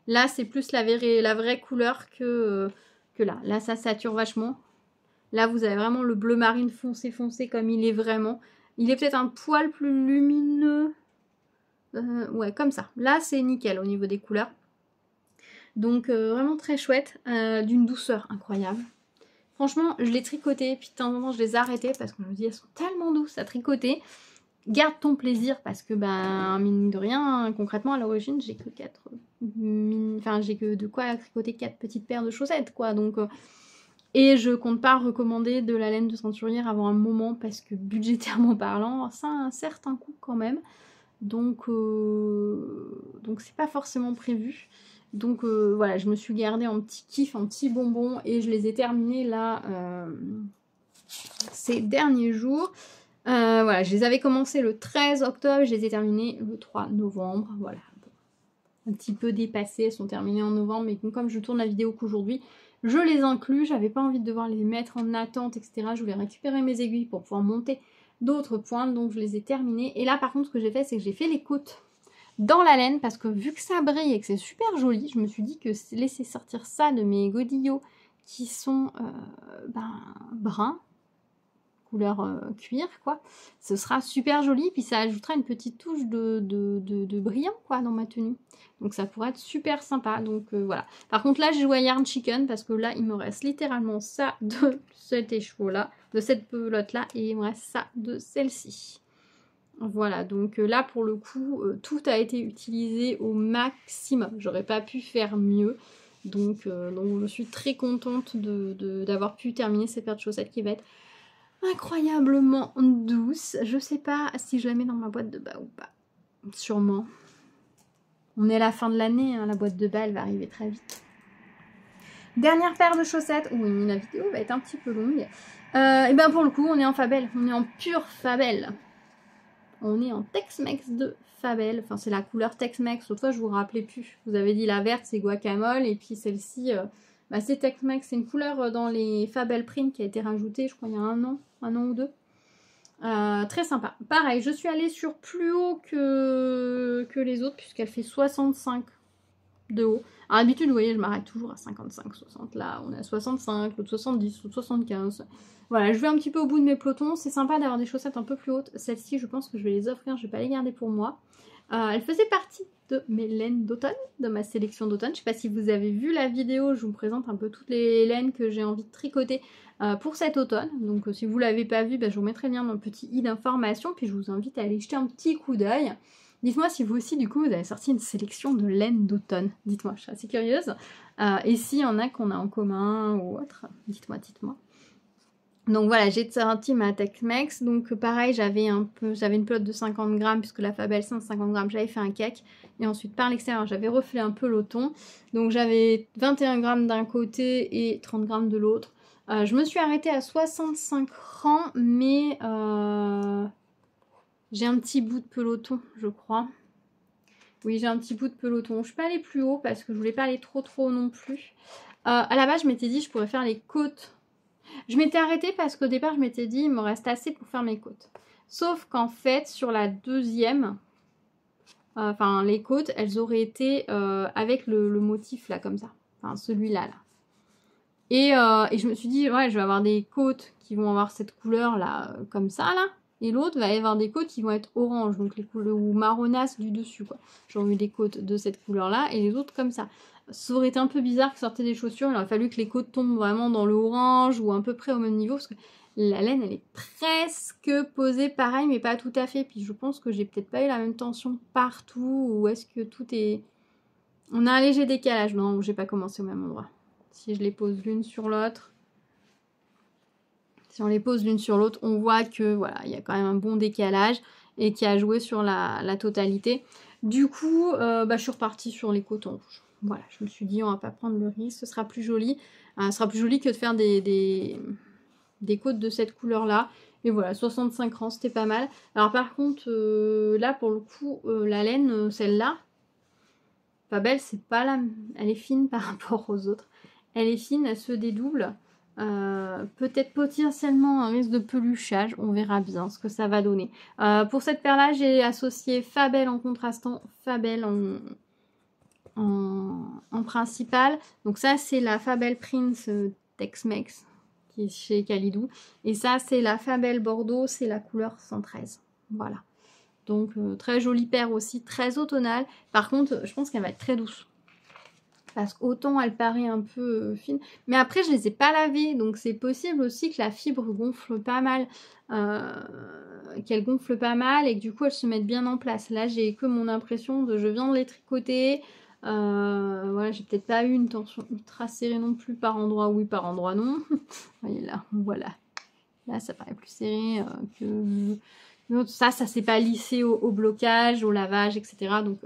Là, c'est plus la vraie couleur que là. Là, ça sature vachement. Là, vous avez vraiment le bleu marine foncé comme il est vraiment. Il est peut-être un poil plus lumineux. Ouais, comme ça. Là, c'est nickel au niveau des couleurs. Donc, vraiment très chouette. D'une douceur incroyable. Franchement, je l'ai tricoté, puis de temps en temps, je les ai arrêtées parce que je me dis, elles sont tellement douces à tricoter. Garde ton plaisir parce que, ben, mine de rien, concrètement, à l'origine, j'ai que 4... Enfin, j'ai que de quoi tricoter 4 petites paires de chaussettes, quoi. Donc, et je compte pas recommander de la laine de ceinturière avant un moment parce que, budgétairement parlant, ça a un certain coût quand même. Donc c'est pas forcément prévu. Donc voilà, je me suis gardée en petit kiff, en petit bonbon et je les ai terminés là ces derniers jours. Voilà, je les avais commencés le 13 octobre, je les ai terminés le 3 novembre. Voilà, un petit peu dépassées, elles sont terminées en novembre, mais comme je tourne la vidéo qu'aujourd'hui, je les inclus. J'avais pas envie de devoir les mettre en attente, etc. Je voulais récupérer mes aiguilles pour pouvoir monter d'autres pointes, donc je les ai terminées. Et là, par contre, ce que j'ai fait, c'est que j'ai fait les côtes dans la laine, parce que vu que ça brille et que c'est super joli, je me suis dit que laisser sortir ça de mes godillots qui sont bruns, couleur cuir, quoi, ce sera super joli, puis ça ajoutera une petite touche de brillant, quoi, dans ma tenue. Donc ça pourrait être super sympa, donc voilà. Par contre, là, j'ai joué à Yarn Chicken, parce que là, il me reste littéralement ça de cet écheveau-là, de cette pelote-là, et il me reste ça de celle-ci. Voilà, donc là pour le coup, tout a été utilisé au maximum. J'aurais pas pu faire mieux. Donc je suis très contente d'avoir pu terminer cette paire de chaussettes qui va être incroyablement douce. Je sais pas si je la mets dans ma boîte de bas ou pas. Sûrement. On est à la fin de l'année, hein, la boîte de bas elle va arriver très vite. Dernière paire de chaussettes. Oui, la vidéo va être un petit peu longue. Et ben pour le coup, on est en Fabelle. On est en pure Fabelle. On est en Tex-Mex de Fabelle. Enfin, c'est la couleur Tex-Mex. L'autre fois, je vous rappelais plus. Je vous avais dit la verte, c'est guacamole. Et puis celle-ci, c'est Tex-Mex. C'est une couleur dans les Fabelle Print qui a été rajoutée, je crois, il y a un an ou deux. Très sympa. Pareil, je suis allée sur plus haut que les autres, puisqu'elle fait 65 de haut. Alors, d'habitude, vous voyez, je m'arrête toujours à 55, 60. Là, on est à 65, l'autre 70, l'autre 75. Voilà, je vais un petit peu au bout de mes pelotons. C'est sympa d'avoir des chaussettes un peu plus hautes. Celles-ci, je pense que je vais les offrir. Je vais pas les garder pour moi. Elles faisaient partie de mes laines d'automne, de ma sélection d'automne. Je sais pas si vous avez vu la vidéo. Je vous présente un peu toutes les laines que j'ai envie de tricoter pour cet automne. Donc, si vous l'avez pas vu, je vous mettrai le lien dans le petit i d'information. Puis, je vous invite à aller jeter un petit coup d'œil. Dites-moi si vous aussi, du coup, vous avez sorti une sélection de laine d'automne. Dites-moi, je suis assez curieuse. Et s'il y en a qu'on a en commun ou autre, dites-moi. Donc voilà, j'ai sorti ma Tex-Mex. Donc pareil, j'avais une pelote de 50 grammes, puisque la Fabelle 50 grammes, j'avais fait un cake. Et ensuite, par l'extérieur, j'avais refait un peloton. Donc j'avais 21 grammes d'un côté et 30 grammes de l'autre. Je me suis arrêtée à 65 rangs, mais... j'ai un petit bout de peloton, je crois. Oui, j'ai un petit bout de peloton. Je ne suis pas allée plus haut parce que je voulais pas aller trop haut non plus. À la base, je m'étais dit je pourrais faire les côtes. Je m'étais arrêtée parce qu'au départ, je m'étais dit il me reste assez pour faire mes côtes. Sauf qu'en fait, sur la deuxième, les côtes, elles auraient été avec le motif là, comme ça. Enfin, celui-là, là. Et je me suis dit, ouais, je vais avoir des côtes qui vont avoir cette couleur là, comme ça, là. Et l'autre va y avoir des côtes qui vont être orange, donc les couleurs ou marronnasse du dessus, quoi. J'aurais eu des côtes de cette couleur-là et les autres comme ça. Ça aurait été un peu bizarre que sortaient des chaussures. Il aurait fallu que les côtes tombent vraiment dans le orange ou à peu près au même niveau, parce que la laine, elle est presque posée pareil, mais pas tout à fait. Puis je pense que j'ai peut-être pas eu la même tension partout, ou est-ce que tout est... On a un léger décalage. Non, j'ai pas commencé au même endroit. Si je les pose l'une sur l'autre... Si on les pose l'une sur l'autre, on voit que voilà, il y a quand même un bon décalage et qui a joué sur la totalité. Du coup, je suis repartie sur les cotons rouges. Voilà, je me suis dit, on va pas prendre le risque, ce sera plus joli. Ce sera plus joli que de faire des côtes de cette couleur-là. Et voilà, 65 rangs, c'était pas mal. Alors par contre, là, pour le coup, la laine, celle-là, pas belle, c'est pas la... Elle est fine par rapport aux autres. Elle est fine, elle se dédouble. Peut-être potentiellement un risque de peluchage, on verra bien ce que ça va donner. Pour cette paire là j'ai associé Fabel en contrastant, Fabel en principal. Donc ça c'est la Fabel Prince Tex-Mex qui est chez Kalidou, et ça c'est la Fabel Bordeaux, c'est la couleur 113. Voilà, donc très jolie paire aussi, très automnale. Par contre je pense qu'elle va être très douce, parce qu'autant elle paraît un peu fine, mais après je les ai pas lavées, donc c'est possible aussi que la fibre gonfle pas mal, qu'elle gonfle pas mal et que du coup elle se mette bien en place. Là j'ai que mon impression de je viens de les tricoter, voilà, j'ai peut-être pas eu une tension ultra serrée non plus, par endroit oui, par endroit non. Voyez là, voilà, là ça paraît plus serré que ça s'est pas lissé au blocage, au lavage, etc. Donc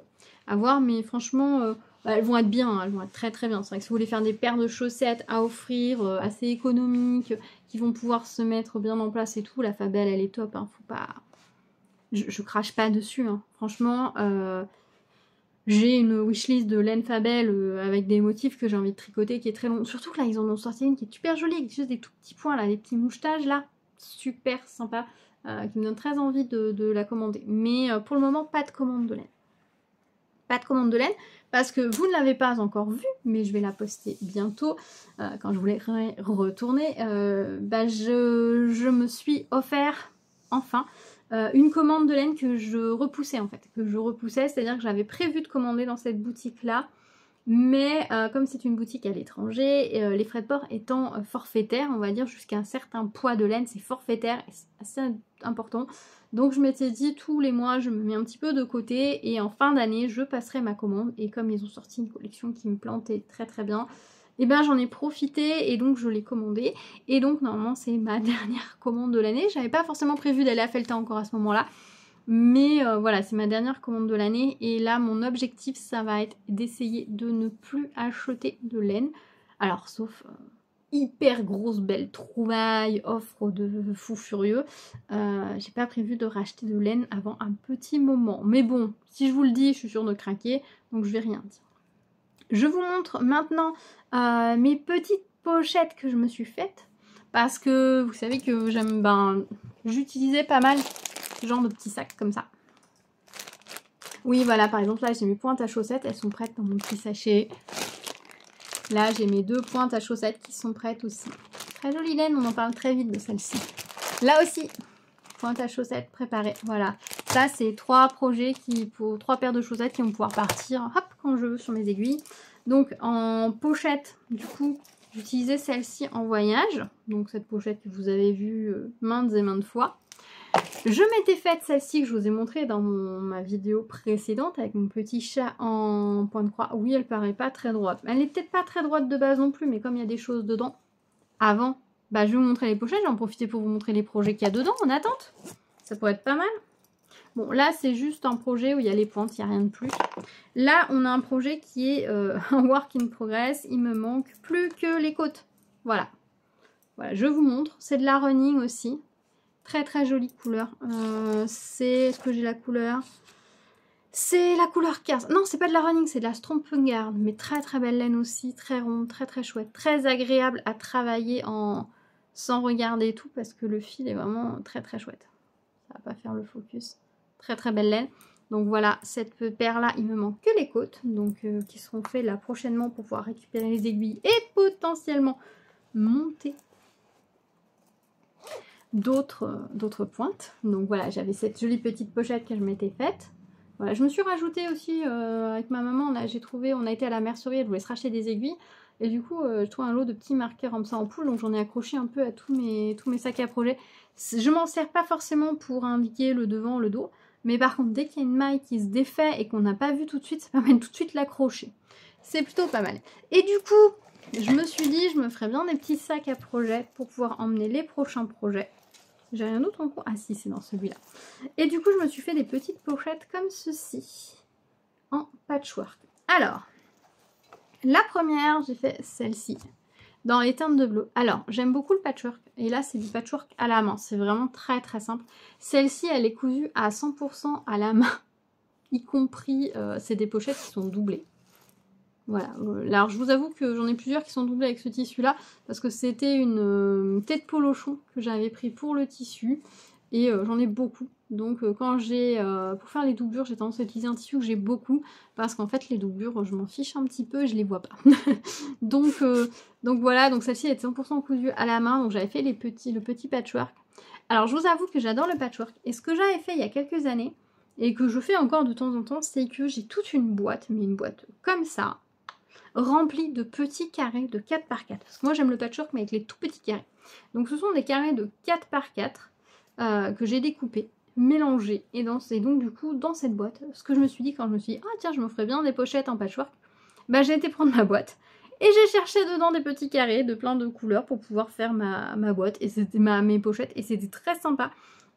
à voir, mais franchement elles vont être bien, hein, elles vont être très très bien. C'est vrai que si vous voulez faire des paires de chaussettes à offrir, assez économiques, qui vont pouvoir se mettre bien en place et tout, la Fabel elle est top, hein, faut pas... Je crache pas dessus, hein. Franchement, j'ai une wishlist de laine Fabel avec des motifs que j'ai envie de tricoter qui est très long. Surtout que là ils en ont sorti une qui est super jolie, avec juste des tout petits points là, des petits mouchetages là, super sympa, qui me donne très envie de la commander. Mais pour le moment, pas de commande de laine. Pas de commande de laine, parce que vous ne l'avez pas encore vue, mais je vais la poster bientôt, quand je voulais retourner. Je me suis offert, enfin, une commande de laine que je repoussais en fait. C'est-à-dire que j'avais prévu de commander dans cette boutique-là, mais comme c'est une boutique à l'étranger, les frais de port étant forfaitaires, on va dire jusqu'à un certain poids de laine, c'est forfaitaire et c'est assez important. Donc je m'étais dit tous les mois je me mets un petit peu de côté et en fin d'année je passerai ma commande, et comme ils ont sorti une collection qui me plantait très très bien, et ben j'en ai profité et donc je l'ai commandé, et donc normalement c'est ma dernière commande de l'année. J'avais pas forcément prévu d'aller à Felta encore à ce moment là, mais voilà, c'est ma dernière commande de l'année, et là mon objectif ça va être d'essayer de ne plus acheter de laine, alors sauf hyper grosse belle trouvaille, offre de fou furieux, j'ai pas prévu de racheter de laine avant un petit moment, mais bon, si je vous le dis je suis sûre de craquer, donc je vais rien dire. Je vous montre maintenant mes petites pochettes que je me suis faites, parce que vous savez que j'aime, j'utilisais pas mal ce genre de petits sacs comme ça. Oui voilà, par exemple là j'ai mes pointes à chaussettes, elles sont prêtes dans mon petit sachet. Là, j'ai mes 2 pointes à chaussettes qui sont prêtes aussi. Très jolie laine, on en parle très vite de celle-ci. Là aussi, pointe à chaussettes préparée. Voilà, ça c'est 3 projets pour 3 paires de chaussettes qui vont pouvoir partir hop quand je veux sur mes aiguilles. Donc en pochette, du coup, j'utilisais celle-ci en voyage. Donc cette pochette que vous avez vue maintes et maintes fois. Je m'étais faite celle-ci que je vous ai montrée dans ma vidéo précédente avec mon petit chat en point de croix. Oui, elle paraît pas très droite. Elle n'est peut-être pas très droite de base non plus, mais comme il y a des choses dedans, avant, je vais vous montrer les pochettes. J'en profiter pour vous montrer les projets qu'il y a dedans en attente. Ça pourrait être pas mal. Bon, là, c'est juste un projet où il y a les pointes, il n'y a rien de plus. Là, on a un projet qui est un work in progress. Il me manque plus que les côtes. Voilà. Voilà, je vous montre. C'est de la running aussi. Très très jolie couleur. Est-ce que j'ai la couleur? C'est la couleur 15. Non, c'est pas de la running, c'est de la Strompungarn. Mais très très belle laine aussi, très ronde, très très chouette. Très agréable à travailler sans regarder tout, parce que le fil est vraiment très très chouette. Ça va pas faire le focus. Très très belle laine. Donc voilà, cette paire là, il me manque que les côtes, donc qui seront faites là prochainement pour pouvoir récupérer les aiguilles et potentiellement monter d'autres pointes. Donc voilà, j'avais cette jolie petite pochette que je m'étais faite. Voilà, je me suis rajouté aussi avec ma maman, là j'ai trouvé, on a été à la mercerie, elle voulait se racheter des aiguilles, et du coup je trouve un lot de petits marqueurs en poule, donc j'en ai accroché un peu à tous mes sacs à projet. Je m'en sers pas forcément pour indiquer le devant, le dos, mais par contre dès qu'il y a une maille qui se défait et qu'on n'a pas vu tout de suite, ça permet de tout de suite l'accrocher. C'est plutôt pas mal. Et du coup, je me suis dit, je me ferais bien des petits sacs à projet pour pouvoir emmener les prochains projets. J'ai rien d'autre en cours. Ah si, c'est dans celui-là. Et du coup, je me suis fait des petites pochettes comme ceci. en patchwork. Alors, la première, j'ai fait celle-ci, dans les teintes de bleu. Alors, j'aime beaucoup le patchwork, et là, c'est du patchwork à la main. C'est vraiment très très simple. Celle-ci, elle est cousue à 100% à la main, y compris, c'est des pochettes qui sont doublées. Voilà, alors je vous avoue que j'en ai plusieurs qui sont doublées avec ce tissu-là, parce que c'était une tête polochon que j'avais pris pour le tissu, et j'en ai beaucoup. Donc quand j'ai, pour faire les doublures, j'ai tendance à utiliser un tissu que j'ai beaucoup, parce qu'en fait les doublures, je m'en fiche un petit peu et je les vois pas. donc voilà, donc celle-ci est 100% cousue à la main, donc j'avais fait le petit patchwork. Alors je vous avoue que j'adore le patchwork, et ce que j'avais fait il y a quelques années, et que je fais encore de temps en temps, c'est que j'ai toute une boîte, mais une boîte comme ça, rempli de petits carrés de 4 par 4. Parce que moi j'aime le patchwork mais avec les tout petits carrés. Donc ce sont des carrés de 4 par 4 que j'ai découpés, mélangés. Et donc du coup dans cette boîte, ce que je me suis dit quand je me suis dit ah tiens je me ferais bien des pochettes en patchwork, bah j'ai été prendre ma boîte et j'ai cherché dedans des petits carrés de plein de couleurs pour pouvoir faire ma boîte et c'était mes pochettes et c'était très sympa.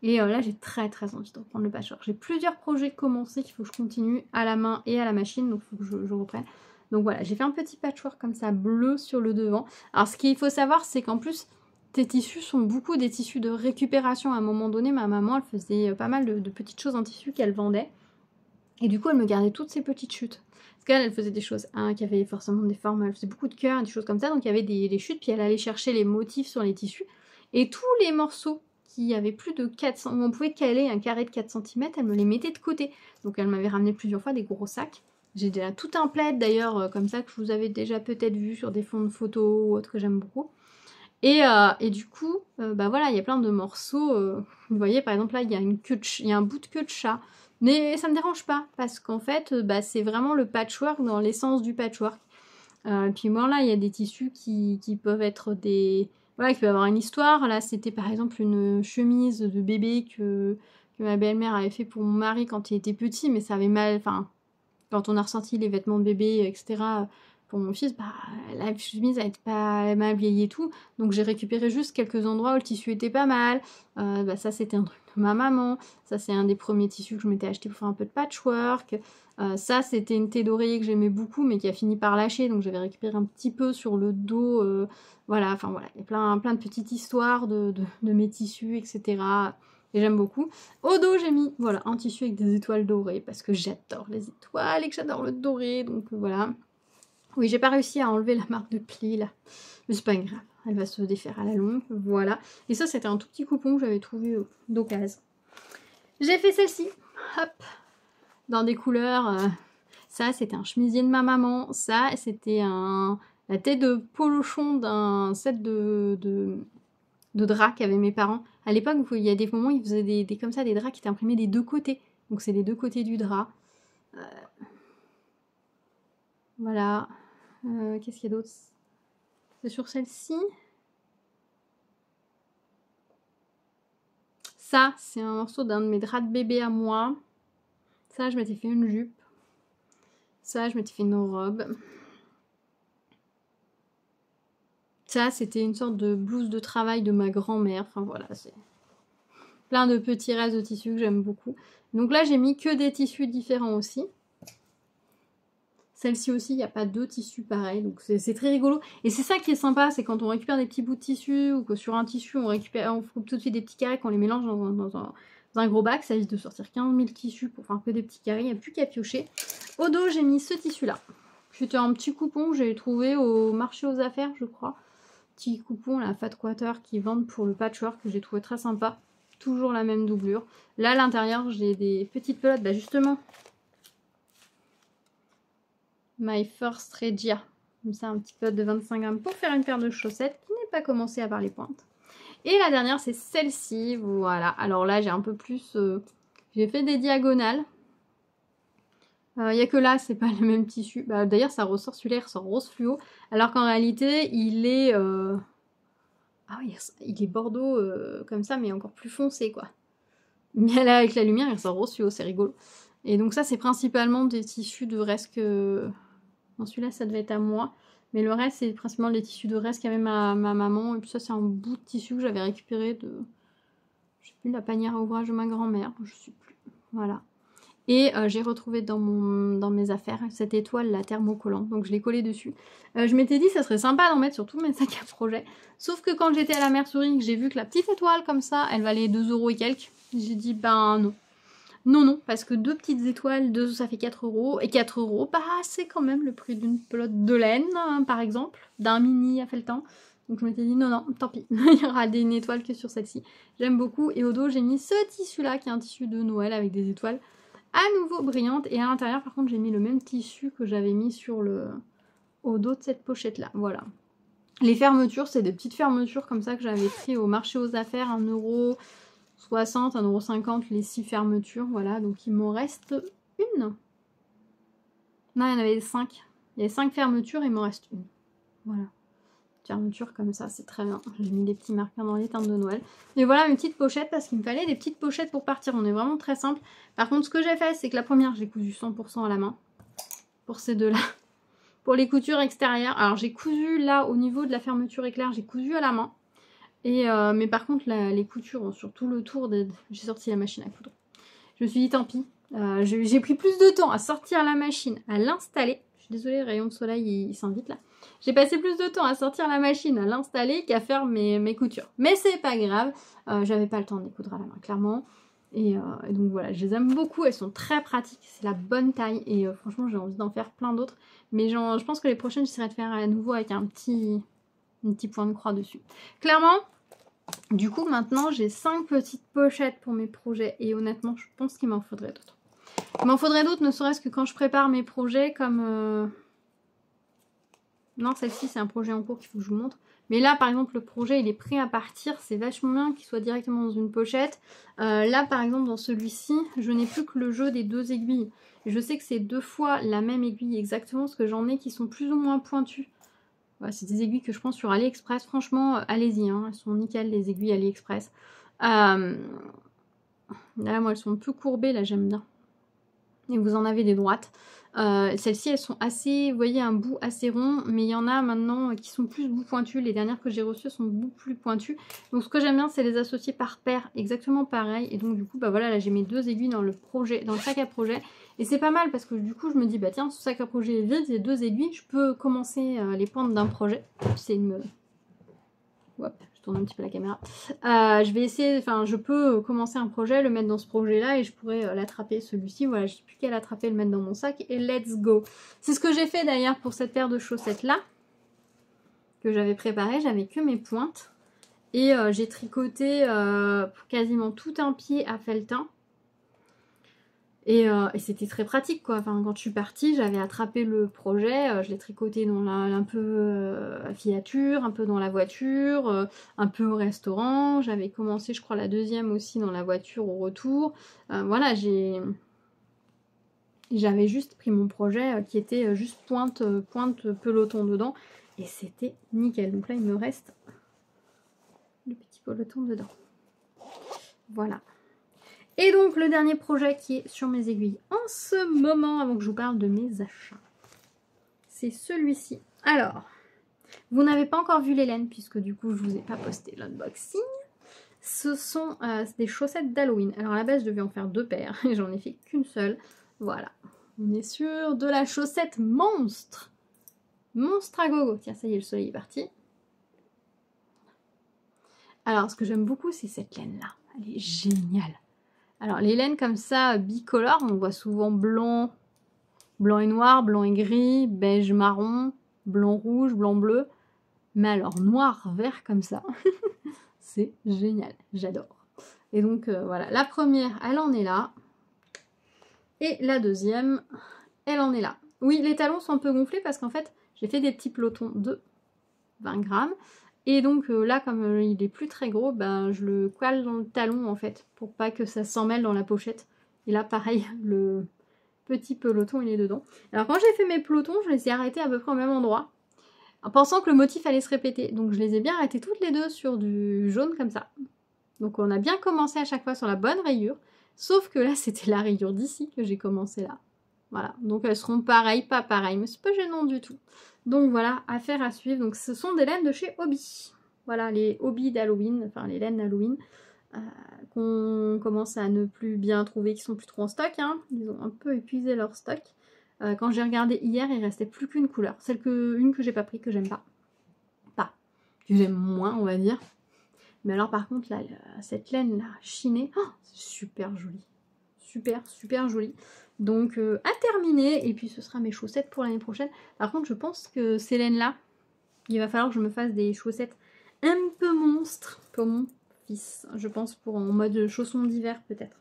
Et là j'ai très envie de reprendre le patchwork. J'ai plusieurs projets commencés qu'il faut que je continue à la main et à la machine, donc il faut que je reprenne. Donc voilà, j'ai fait un petit patchwork comme ça, bleu sur le devant. Alors ce qu'il faut savoir, c'est qu'en plus, tes tissus sont beaucoup des tissus de récupération. À un moment donné, ma maman, elle faisait pas mal de petites choses en tissu qu'elle vendait. Et du coup, elle me gardait toutes ces petites chutes. Parce qu'elle, elle faisait des choses qui avaient forcément des formes, elle faisait beaucoup de cœurs, des choses comme ça. Donc il y avait des chutes, puis elle allait chercher les motifs sur les tissus. Et tous les morceaux qui avaient plus de 4 où on pouvait caler un carré de 4 cm, elle me les mettait de côté. Donc elle m'avait ramené plusieurs fois des gros sacs. J'ai déjà tout un plaid d'ailleurs comme ça que je vous avais déjà peut-être vu sur des fonds de photos ou autres que j'aime beaucoup. Et du coup, bah voilà, il y a plein de morceaux. Vous voyez par exemple là, il y a un bout de queue de chat. Mais ça me dérange pas parce qu'en fait, bah, c'est vraiment le patchwork dans l'essence du patchwork. Puis moi là, il y a des tissus qui peuvent être des... Voilà, qui peuvent avoir une histoire. Là, c'était par exemple une chemise de bébé que ma belle-mère avait fait pour mon mari quand il était petit, mais ça avait mal... Enfin, quand on a ressorti les vêtements de bébé, etc. pour mon fils, bah, la chemise elle était pas mal vieillie et tout. Donc j'ai récupéré juste quelques endroits où le tissu était pas mal. Bah, ça c'était un truc de ma maman. Ça c'est un des premiers tissus que je m'étais acheté pour faire un peu de patchwork. Ça c'était une thé d'oreiller que j'aimais beaucoup mais qui a fini par lâcher. Donc j'avais récupéré un petit peu sur le dos. Voilà, enfin voilà, il y a plein de petites histoires de mes tissus, etc. Et j'aime beaucoup. Au dos, j'ai mis voilà, un tissu avec des étoiles dorées parce que j'adore les étoiles et que j'adore le doré. Donc voilà. Oui, j'ai pas réussi à enlever la marque de pli là. Mais c'est pas grave. Elle va se défaire à la longue. Voilà. Et ça, c'était un tout petit coupon que j'avais trouvé d'occasion. J'ai fait celle-ci. Hop. Dans des couleurs. Ça, c'était un chemisier de ma maman. Ça, c'était la tête de polochon d'un set de draps qu'avaient mes parents. À l'époque, il y a des moments où ils faisaient des comme ça, des draps qui étaient imprimés des deux côtés. Donc c'est les deux côtés du drap. Voilà. Qu'est-ce qu'il y a d'autre? C'est sur celle-ci. Ça, c'est un morceau d'un de mes draps de bébé à moi. Ça, je m'étais fait une jupe. Ça, je m'étais fait une robe. Ça, c'était une sorte de blouse de travail de ma grand-mère. Enfin voilà, c'est plein de petits restes de tissus que j'aime beaucoup. Donc là, j'ai mis que des tissus différents aussi. Celle-ci aussi, il n'y a pas deux tissus pareils, donc c'est très rigolo. Et c'est ça qui est sympa, c'est quand on récupère des petits bouts de tissu, ou que sur un tissu, on coupe tout de suite des petits carrés, qu'on les mélange dans un gros bac, ça évite de sortir 15 000 tissus pour faire que des petits carrés, il n'y a plus qu'à piocher. Au dos, j'ai mis ce tissu-là. C'était un petit coupon que j'ai trouvé au marché aux affaires, je crois. Petit coupon, la Fat Quarter, qui vendent pour le patchwork, que j'ai trouvé très sympa. Toujours la même doublure. Là, à l'intérieur, j'ai des petites pelotes, bah justement... My First Regia, comme ça un petit peu de 25 grammes pour faire une paire de chaussettes qui n'est pas commencé à part les pointes. Et la dernière c'est celle-ci, voilà. Alors là j'ai un peu plus, j'ai fait des diagonales. Il n'y a que là c'est pas le même tissu. Bah, d'ailleurs ça ressort, celui-là il ressort rose fluo, alors qu'en réalité il est, ah oui, il est bordeaux comme ça mais encore plus foncé quoi. Mais là avec la lumière il ressort rose fluo, c'est rigolo. Et donc ça c'est principalement des tissus de resque... Bon, celui-là, ça devait être à moi. Mais le reste, c'est principalement les tissus de reste qu'avait ma maman. Et puis ça, c'est un bout de tissu que j'avais récupéré de... Je sais plus, la panière à ouvrage de ma grand-mère. Je sais plus. Voilà. Et j'ai retrouvé dans mes affaires cette étoile, la thermocollant, donc je l'ai collée dessus. Je m'étais dit ça serait sympa d'en mettre sur tous mes sacs à projet. Sauf que quand j'étais à la mercerie, que j'ai vu que la petite étoile comme ça, elle valait 2 € et quelques, j'ai dit ben non. Non, parce que 2 petites étoiles, ça fait 4 €. Et 4 €, bah c'est quand même le prix d'une pelote de laine, hein, par exemple, d'un mini à Felletin. Donc je m'étais dit non, tant pis, il y aura une étoile que sur celle-ci. J'aime beaucoup. Et au dos, j'ai mis ce tissu-là, qui est un tissu de Noël avec des étoiles à nouveau brillantes. Et à l'intérieur, par contre, j'ai mis le même tissu que j'avais mis au dos de cette pochette-là. Voilà. Les fermetures, c'est des petites fermetures comme ça que j'avais pris au marché aux affaires, 1,60 €, 1,50 € les 6 fermetures. Voilà, donc il m'en reste une. Non, il y en avait 5. Il y avait 5 fermetures, il m'en reste une. Voilà. Fermeture comme ça, c'est très bien. J'ai mis des petits marqueurs dans les teintes de Noël. Et voilà une petite pochette parce qu'il me fallait des petites pochettes pour partir. On est vraiment très simple. Par contre, ce que j'ai fait, c'est que la première, j'ai cousu 100% à la main. Pour ces deux-là. Pour les coutures extérieures. Alors, j'ai cousu là, au niveau de la fermeture éclair, j'ai cousu à la main. Et mais par contre, les coutures, sur tout le tour, j'ai sorti la machine à coudre. Je me suis dit, tant pis. J'ai pris plus de temps à sortir la machine, à l'installer. Je suis désolée, rayon de soleil, il s'invite là. J'ai passé plus de temps à sortir la machine, à l'installer, qu'à faire mes coutures. Mais c'est pas grave, j'avais pas le temps de les coudre à la main, clairement. Et donc voilà, je les aime beaucoup, elles sont très pratiques, c'est la bonne taille. Et franchement, j'ai envie d'en faire plein d'autres. Mais je pense que les prochaines, j'essaierai de faire à nouveau avec un petit point de croix dessus. Clairement, du coup, maintenant, j'ai 5 petites pochettes pour mes projets. Et honnêtement, je pense qu'il m'en faudrait d'autres. Il m'en faudrait d'autres, ne serait-ce que quand je prépare mes projets comme... Non, celle-ci, c'est un projet en cours qu'il faut que je vous montre. Mais là, par exemple, le projet, il est prêt à partir. C'est vachement bien qu'il soit directement dans une pochette. Là, par exemple, dans celui-ci, je n'ai plus que le jeu des 2 aiguilles. Et je sais que c'est 2 fois la même aiguille exactement, parce que j'en ai qui sont plus ou moins pointues. Voilà, c'est des aiguilles que je prends sur AliExpress. Franchement, allez-y, hein, elles sont nickel, les aiguilles AliExpress. Là, moi, elles sont un peu courbées, là, j'aime bien. Et vous en avez des droites. Celles-ci, elles sont assez, vous voyez, un bout assez rond, mais il y en a maintenant qui sont plus bout pointu. Les dernières que j'ai reçues sont bout plus pointu. Donc ce que j'aime bien, c'est les associer par paire, exactement pareil. Et donc du coup, bah voilà, là j'ai mes 2 aiguilles dans le sac à projet. Et c'est pas mal parce que du coup, je me dis, bah tiens, ce sac à projet est vide, j'ai 2 aiguilles, je peux commencer les pentes d'un projet. C'est une... Hop, je tourne un petit peu la caméra. Je vais essayer, enfin, je peux commencer un projet, le mettre dans ce projet-là et je pourrais l'attraper, celui-ci. Voilà, j'ai plus qu'à l'attraper, le mettre dans mon sac et let's go. C'est ce que j'ai fait d'ailleurs pour cette paire de chaussettes-là que j'avais préparée. J'avais que mes pointes et j'ai tricoté quasiment tout un pied à felletin. Et c'était très pratique quoi, enfin, quand je suis partie j'avais attrapé le projet, je l'ai tricoté dans un peu à filature, un peu dans la voiture, un peu au restaurant, j'avais commencé je crois la deuxième aussi dans la voiture au retour, voilà j'avais juste pris mon projet qui était juste pointe peloton dedans et c'était nickel, donc là il me reste le petit peloton dedans, voilà. Et donc le dernier projet qui est sur mes aiguilles en ce moment, avant que je vous parle de mes achats, c'est celui-ci. Alors, vous n'avez pas encore vu les laines, puisque du coup je vous ai pas posté l'unboxing. Ce sont des chaussettes d'Halloween. Alors à la base je devais en faire 2 paires, et j'en ai fait qu'une seule. Voilà, on est sur de la chaussette monstre. Monstre à gogo. Tiens, ça y est, le soleil est parti. Alors ce que j'aime beaucoup, c'est cette laine-là. Elle est géniale. Alors les laines comme ça, bicolores, on voit souvent blanc et noir, blanc et gris, beige marron, blanc rouge, blanc bleu. Mais alors noir vert comme ça, c'est génial, j'adore. Et donc voilà, la première, elle en est là. Et la deuxième, elle en est là. Oui, les talons sont un peu gonflés parce qu'en fait, j'ai fait des petits pelotons de 20 grammes. Et donc là, comme il est plus très gros, ben, je le colle dans le talon en fait, pour pas que ça s'en mêle dans la pochette. Et là, pareil, le petit peloton, il est dedans. Alors quand j'ai fait mes pelotons, je les ai arrêtés à peu près au même endroit, en pensant que le motif allait se répéter. Donc je les ai bien arrêtés toutes les deux sur du jaune comme ça. Donc on a bien commencé à chaque fois sur la bonne rayure, sauf que là, c'était la rayure d'ici que j'ai commencé là. Voilà, donc elles seront pareilles, pas pareilles, mais c'est pas gênant du tout. Donc voilà, affaire à suivre. Donc ce sont des laines de chez Hobbii. Voilà, les Hobbii d'Halloween, enfin les laines d'Halloween. qu'on commence à ne plus bien trouver, qui sont plus trop en stock, hein. Ils ont un peu épuisé leur stock. Quand j'ai regardé hier, il restait plus qu'une couleur. Une que j'ai pas pris, que j'aime pas. Que j'aime moins, on va dire. Mais alors par contre, là, cette laine là, chinée, oh, c'est super joli. Super, super joli. Donc à terminer, et puis ce sera mes chaussettes pour l'année prochaine. Par contre, je pense que ces laines-là, il va falloir que je me fasse des chaussettes un peu monstres pour mon fils. Je pense en mode chaussons d'hiver peut-être.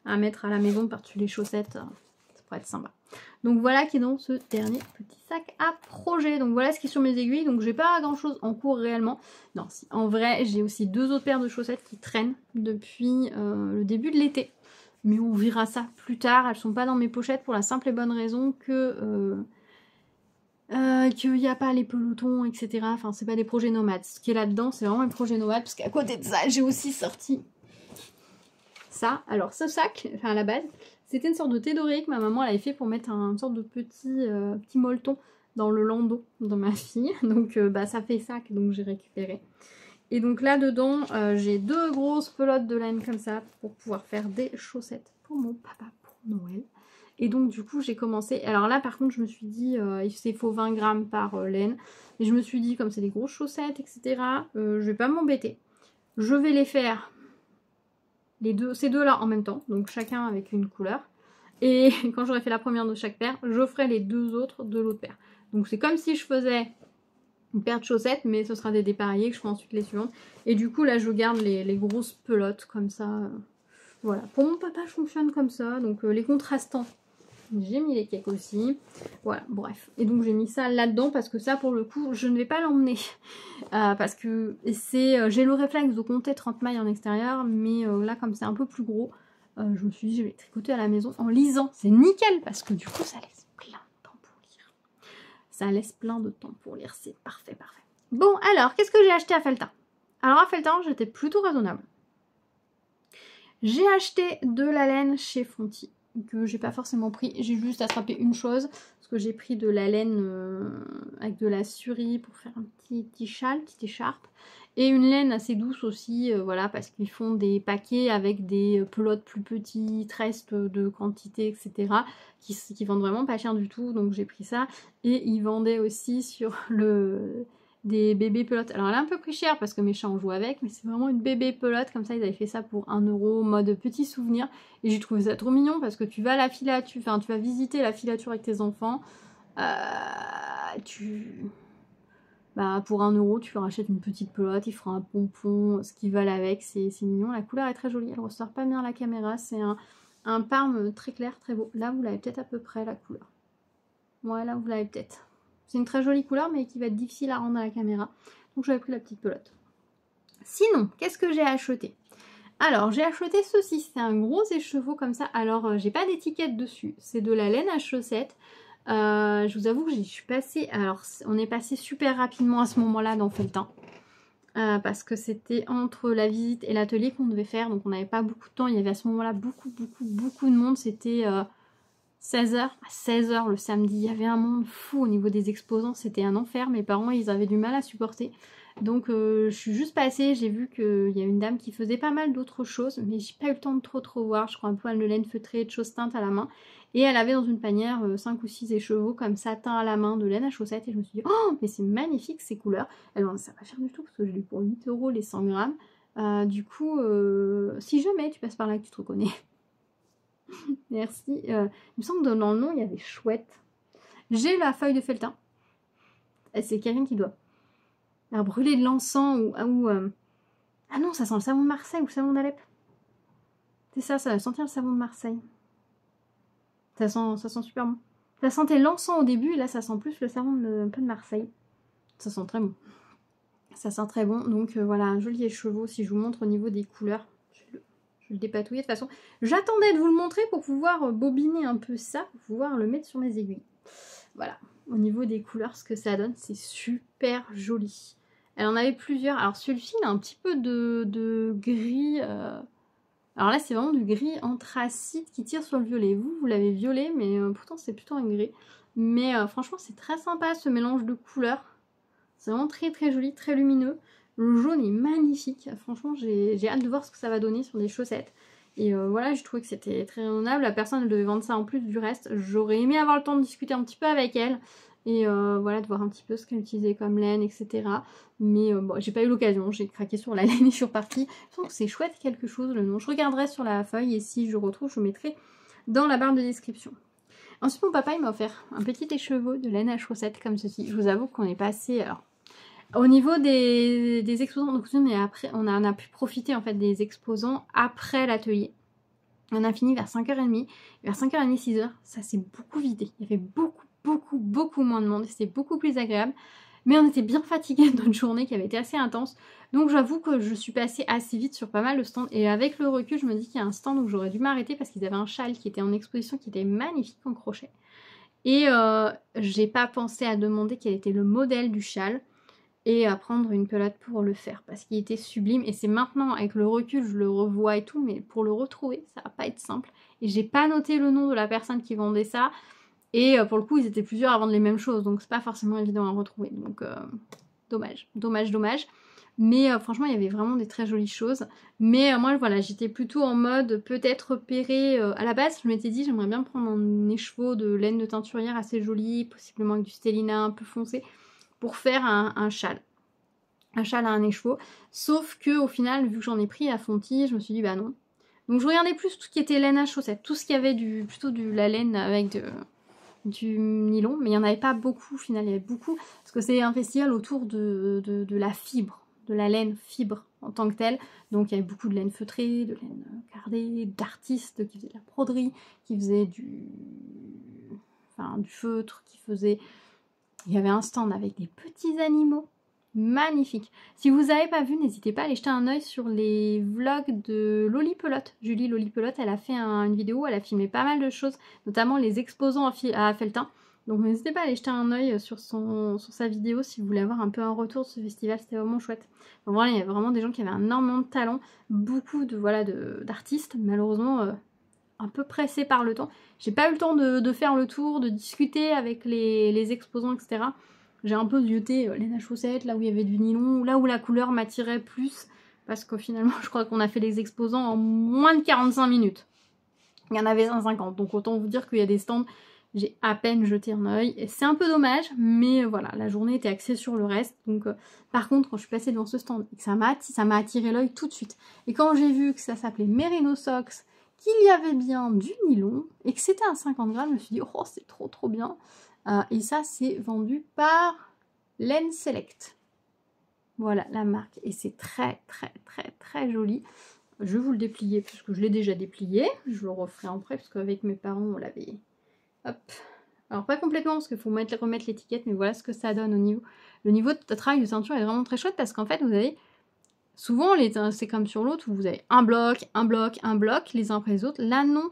À mettre à la maison par-dessus les chaussettes, ça pourrait être sympa. Donc voilà qui est dans ce dernier petit sac à projet. Donc voilà ce qui est sur mes aiguilles. Donc j'ai pas grand chose en cours réellement. Non, si, en vrai j'ai aussi 2 autres paires de chaussettes qui traînent depuis le début de l'été. Mais on verra ça plus tard. Elles sont pas dans mes pochettes pour la simple et bonne raison que qu'il n'y a pas les pelotons, etc. Enfin c'est pas des projets nomades. Ce qui est là-dedans c'est vraiment un projet nomade. Parce qu'à côté de ça j'ai aussi sorti ça. Alors ce sac, enfin à la base, c'était une sorte de thé doré que ma maman elle avait fait pour mettre une sorte de petit molleton dans le landau de ma fille. Donc bah ça fait ça que donc j'ai récupéré. Et donc là dedans j'ai 2 grosses pelotes de laine comme ça pour pouvoir faire des chaussettes pour mon papa pour Noël. Et donc du coup j'ai commencé, alors là par contre je me suis dit il faut 20 grammes par laine. Et je me suis dit comme c'est des grosses chaussettes etc. Je vais pas m'embêter. Je vais les faire ces deux là en même temps, donc chacun avec une couleur. Et quand j'aurai fait la première de chaque paire, je ferai les 2 autres de l'autre paire. Donc c'est comme si je faisais une paire de chaussettes, mais ce sera des dépareillés que je ferai ensuite les suivantes. Et du coup là je garde les grosses pelotes comme ça. Voilà, pour mon papa je fonctionne comme ça, donc les contrastants. J'ai mis les cakes aussi. Voilà, bref. Et donc j'ai mis ça là-dedans parce que ça, pour le coup, je ne vais pas l'emmener. Parce que j'ai le réflexe de compter 30 mailles en extérieur. Mais là, comme c'est un peu plus gros, je me suis dit, je vais tricoter à la maison en lisant. C'est nickel parce que du coup, ça laisse plein de temps pour lire. Ça laisse plein de temps pour lire. C'est parfait, parfait. Bon, alors, qu'est-ce que j'ai acheté à Felletin? Alors, à Felletin, j'étais plutôt raisonnable. J'ai acheté de la laine chez Fonty, que j'ai pas forcément pris. J'ai juste attrapé une chose, parce que j'ai pris de la laine avec de la surie pour faire un petit châle, petite écharpe. Et une laine assez douce aussi, voilà, parce qu'ils font des paquets avec des pelotes plus petites, restes de quantité, etc. Qui vendent vraiment pas cher du tout, donc j'ai pris ça. Et ils vendaient aussi sur des bébés pelotes. Alors elle a un peu pris cher parce que mes chats en jouent avec, mais c'est vraiment une bébé pelote, comme ça ils avaient fait ça pour 1 €, mode petit souvenir. Et j'ai trouvé ça trop mignon parce que tu vas à la filature, enfin tu vas visiter la filature avec tes enfants, pour 1 € tu leur achètes une petite pelote, ils feront un pompon, ce qu'ils veulent avec, c'est mignon. La couleur est très jolie, elle ressort pas bien à la caméra, c'est un parme très clair, très beau. Là vous l'avez peut-être à peu près la couleur. Ouais, là vous l'avez peut-être. C'est une très jolie couleur mais qui va être difficile à rendre à la caméra. Donc j'avais pris la petite pelote. Sinon, qu'est-ce que j'ai acheté? Alors j'ai acheté ceci, c'est un gros écheveau comme ça. Alors j'ai pas d'étiquette dessus, c'est de la laine à chaussettes. Je vous avoue que je suis passée, alors on est passé super rapidement à ce moment-là dans Felletin. Parce que c'était entre la visite et l'atelier qu'on devait faire, donc on n'avait pas beaucoup de temps. Il y avait à ce moment-là beaucoup de monde, c'était 16h, à 16h le samedi, il y avait un monde fou au niveau des exposants, c'était un enfer, mes parents ils avaient du mal à supporter. Donc je suis juste passée, j'ai vu qu'il y a une dame qui faisait pas mal d'autres choses, mais j'ai pas eu le temps de trop voir, je crois un poil de laine feutrée, de choses teintes à la main. Et elle avait dans une panière 5 ou 6 écheveaux comme ça, teints à la main, de laine à chaussettes, et je me suis dit, oh mais c'est magnifique ces couleurs. Alors ça va pas cher du tout, parce que je l'ai eu pour 8 € les 100 grammes. Du coup, si jamais tu passes par là que tu te reconnais, merci. Il me semble que dans le nom, il y avait chouette. J'ai la feuille de Felletin. C'est Karine qui doit brûler de l'encens ou ah non, ça sent le savon de Marseille ou le savon d'Alep. C'est ça, ça va sentir le savon de Marseille. Ça sent super bon. Ça sentait l'encens au début, et là ça sent plus le savon un peu de Marseille. Ça sent très bon. Ça sent très bon. Donc voilà, un joli écheveau. Si je vous montre au niveau des couleurs, je vais le dépatouiller de toute façon. J'attendais de vous le montrer pour pouvoir bobiner un peu ça, pour pouvoir le mettre sur mes aiguilles. Voilà, au niveau des couleurs, ce que ça donne, c'est super joli. Elle en avait plusieurs. Alors celui-ci, il a un petit peu de gris. Alors là, c'est vraiment du gris anthracite qui tire sur le violet. Vous l'avez violet, mais pourtant c'est plutôt un gris. Mais franchement, c'est très sympa ce mélange de couleurs. C'est vraiment très joli, très lumineux. Le jaune est magnifique. Franchement, j'ai hâte de voir ce que ça va donner sur des chaussettes. Et voilà, je trouvais que c'était très raisonnable. La personne, elle devait vendre ça en plus du reste. J'aurais aimé avoir le temps de discuter un petit peu avec elle. Et voilà, de voir un petit peu ce qu'elle utilisait comme laine, etc. Mais bon, j'ai pas eu l'occasion. J'ai craqué sur la laine et je suis repartie. Je trouve que c'est chouette quelque chose, le nom. Je regarderai sur la feuille et si je retrouve, je mettrai dans la barre de description. Ensuite, mon papa, il m'a offert un petit écheveau de laine à chaussettes comme ceci. Je vous avoue qu'on est passé... Alors, au niveau des exposants, donc on a pu profiter en fait des exposants après l'atelier. On a fini vers 5h30. Vers 5h30, 6h, ça s'est beaucoup vidé. Il y avait beaucoup moins de monde. C'était beaucoup plus agréable. Mais on était bien fatigués de notre journée qui avait été assez intense. Donc j'avoue que je suis passée assez vite sur pas mal de stands. Et avec le recul, je me dis qu'il y a un stand où j'aurais dû m'arrêter parce qu'ils avaient un châle qui était en exposition, qui était magnifique en crochet. Et j'ai pas pensé à demander quel était le modèle du châle et à prendre une pelote pour le faire parce qu'il était sublime. Et c'est maintenant, avec le recul, je le revois et tout, mais pour le retrouver, ça va pas être simple. Et j'ai pas noté le nom de la personne qui vendait ça. Et pour le coup, ils étaient plusieurs à vendre les mêmes choses, donc c'est pas forcément évident à retrouver. Donc dommage. Mais franchement, il y avait vraiment des très jolies choses. Mais moi, voilà, j'étais plutôt en mode peut-être repérer. À la base, je m'étais dit, j'aimerais bien prendre un écheveau de laine de teinturière assez joli, possiblement avec du stélina un peu foncé, pour faire un châle. Un châle à un écheveau. Sauf que au final, vu que j'en ai pris à Fonty, je me suis dit, bah non. Donc je regardais plus tout ce qui était laine à chaussettes, tout ce qui avait plutôt de la laine avec du nylon, mais il n'y en avait pas beaucoup au final, il y avait beaucoup, parce que c'est un festival autour de la fibre, de la laine fibre en tant que telle, donc il y avait beaucoup de laine feutrée, de laine cardée, d'artistes qui faisaient de la broderie, qui faisaient du feutre, il y avait un stand avec des petits animaux, magnifique. Si vous n'avez pas vu, n'hésitez pas à aller jeter un oeil sur les vlogs de Loli Pelote. Julie Loli Pelote, elle a fait une vidéo, elle a filmé pas mal de choses, notamment les exposants à Felletin. Donc n'hésitez pas à aller jeter un oeil sur sa vidéo si vous voulez avoir un peu un retour de ce festival, c'était vraiment chouette. Donc voilà, il y a vraiment des gens qui avaient énormément de talent, beaucoup d'artistes, malheureusement un peu pressés par le temps. J'ai pas eu le temps de faire le tour, de discuter avec les exposants, etc. J'ai un peu zioté laine à chaussettes, là où il y avait du nylon, là où la couleur m'attirait plus, parce que finalement je crois qu'on a fait les exposants en moins de 45 minutes. Il y en avait 150, donc autant vous dire qu'il y a des stands, j'ai à peine jeté un œil. Et c'est un peu dommage, mais voilà, la journée était axée sur le reste. Donc par contre, quand je suis passée devant ce stand, et que ça m'a attiré l'œil tout de suite. Et quand j'ai vu que ça s'appelait Merino Socks, qu'il y avait bien du nylon, et que c'était à 50 grammes, je me suis dit, oh c'est trop bien. Et ça, c'est vendu par Laine Select. Voilà la marque. Et c'est très joli. Je vais vous le déplier parce que je l'ai déjà déplié. Je le referai en prêt parce qu'avec mes parents, on l'avait... Hop. Alors pas complètement parce qu'il faut remettre l'étiquette, mais voilà ce que ça donne au niveau. Le niveau de travail de ceinture est vraiment très chouette parce qu'en fait, vous avez... Souvent, c'est comme sur l'autre où vous avez un bloc, les uns après les autres. Là, non.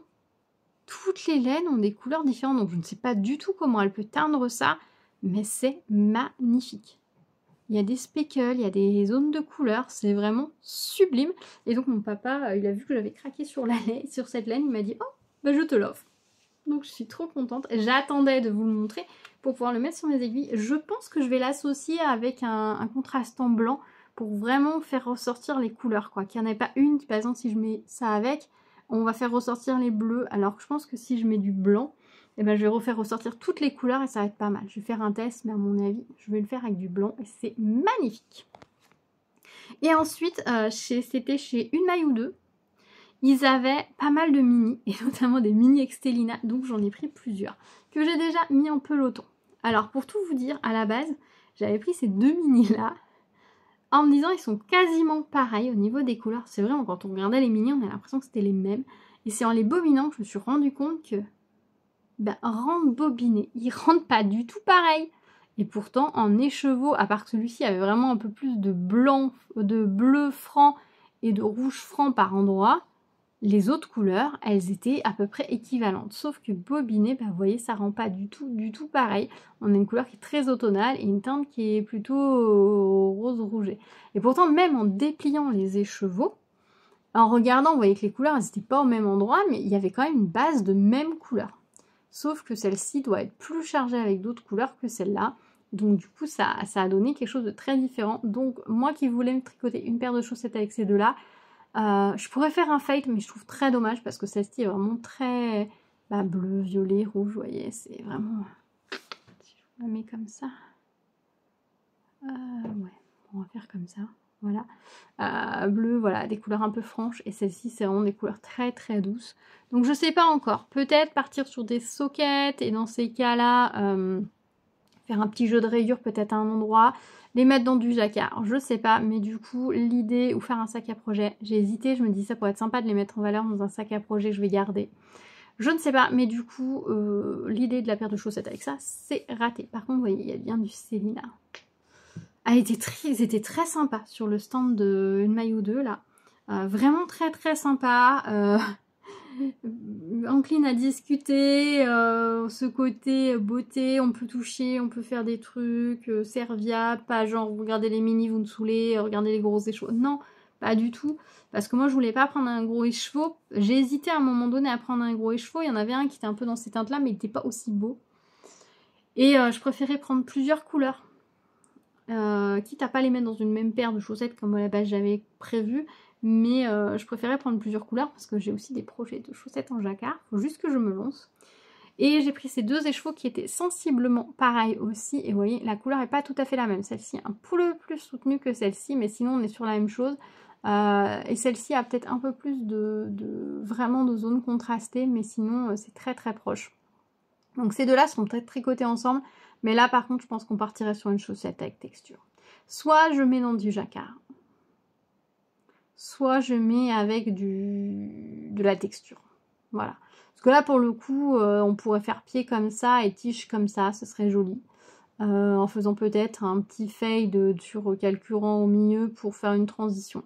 Toutes les laines ont des couleurs différentes, donc je ne sais pas du tout comment elle peut teindre ça, mais c'est magnifique. Il y a des speckles, il y a des zones de couleurs, c'est vraiment sublime. Et donc mon papa, il a vu que j'avais craqué sur cette laine, il m'a dit « Oh, bah je te l'offre ». Donc je suis trop contente. J'attendais de vous le montrer pour pouvoir le mettre sur mes aiguilles. Je pense que je vais l'associer avec un contrastant blanc pour vraiment faire ressortir les couleurs, quoi. Qu'il n'y en ait pas une, par exemple si je mets ça avec... On va faire ressortir les bleus, alors que je pense que si je mets du blanc, eh ben, je vais refaire ressortir toutes les couleurs et ça va être pas mal. Je vais faire un test, mais à mon avis, je vais le faire avec du blanc et c'est magnifique. Et ensuite, c'était chez Une Maille ou Deux. Ils avaient pas mal de mini, et notamment des mini Extellina, donc j'en ai pris plusieurs, que j'ai déjà mis en peloton. Alors pour tout vous dire, à la base, j'avais pris ces deux mini-là, en me disant ils sont quasiment pareils au niveau des couleurs. C'est vraiment quand on regardait les mini, on a l'impression que c'était les mêmes. Et c'est en les bobinant que je me suis rendu compte que rentre bobiné, ils rentrent pas du tout pareil. Et pourtant en écheveau, à part que celui-ci avait vraiment un peu plus de blanc, de bleu franc et de rouge franc par endroit, les autres couleurs, elles étaient à peu près équivalentes. Sauf que bobiné, vous voyez, ça rend pas du tout pareil. On a une couleur qui est très automnale et une teinte qui est plutôt rose-rouget. Et pourtant, même en dépliant les écheveaux, en regardant, vous voyez que les couleurs, elles n'étaient pas au même endroit, mais il y avait quand même une base de même couleur. Sauf que celle-ci doit être plus chargée avec d'autres couleurs que celle-là. Donc du coup ça a donné quelque chose de très différent. Donc moi qui voulais me tricoter une paire de chaussettes avec ces deux-là, je pourrais faire un fade, mais je trouve très dommage parce que celle-ci est vraiment très bleu, violet, rouge, vous voyez, c'est vraiment... Si je la mets comme ça... ouais, on va faire comme ça, voilà. Bleu, voilà, des couleurs un peu franches, et celle-ci c'est vraiment des couleurs très très douces. Donc je sais pas encore, peut-être partir sur des sockets, et dans ces cas-là, faire un petit jeu de rayures peut-être à un endroit, les mettre dans du jacquard, je sais pas, mais du coup l'idée, ou faire un sac à projet, j'ai hésité, je me dis ça pourrait être sympa de les mettre en valeur dans un sac à projet que je vais garder. Je ne sais pas, mais du coup, l'idée de la paire de chaussettes avec ça, c'est raté. Par contre, vous voyez, il y a bien du Stélina. Ils étaient très sympas sur le stand de Une Maille ou Deux, là. Vraiment très très sympa. Encline à discuter, ce côté beauté, on peut toucher, on peut faire des trucs, serviables, pas genre regardez les mini, vous me saoulez, regardez les gros écheveaux. Non, pas du tout. Parce que moi je voulais pas prendre un gros écheveau. J'ai hésité à un moment donné à prendre un gros écheveau. Il y en avait un qui était un peu dans ces teintes là, mais il n'était pas aussi beau. Et je préférais prendre plusieurs couleurs. Quitte à pas les mettre dans une même paire de chaussettes comme à la base j'avais prévu, mais je préférais prendre plusieurs couleurs parce que j'ai aussi des projets de chaussettes en jacquard, faut juste que je me lance. Et j'ai pris ces deux écheveaux qui étaient sensiblement pareils aussi, et vous voyez la couleur est pas tout à fait la même, celle-ci un peu plus soutenue que celle-ci, mais sinon on est sur la même chose. Et celle-ci a peut-être un peu plus vraiment de zones contrastées, mais sinon c'est très très proche. Donc ces deux-là seront peut-être tricotés ensemble, mais là par contre je pense qu'on partirait sur une chaussette avec texture. Soit je mets dans du jacquard, soit je mets avec de la texture. Voilà. Parce que là pour le coup on pourrait faire pied comme ça et tige comme ça, ce serait joli. En faisant peut-être un petit fade sur calculant au milieu pour faire une transition.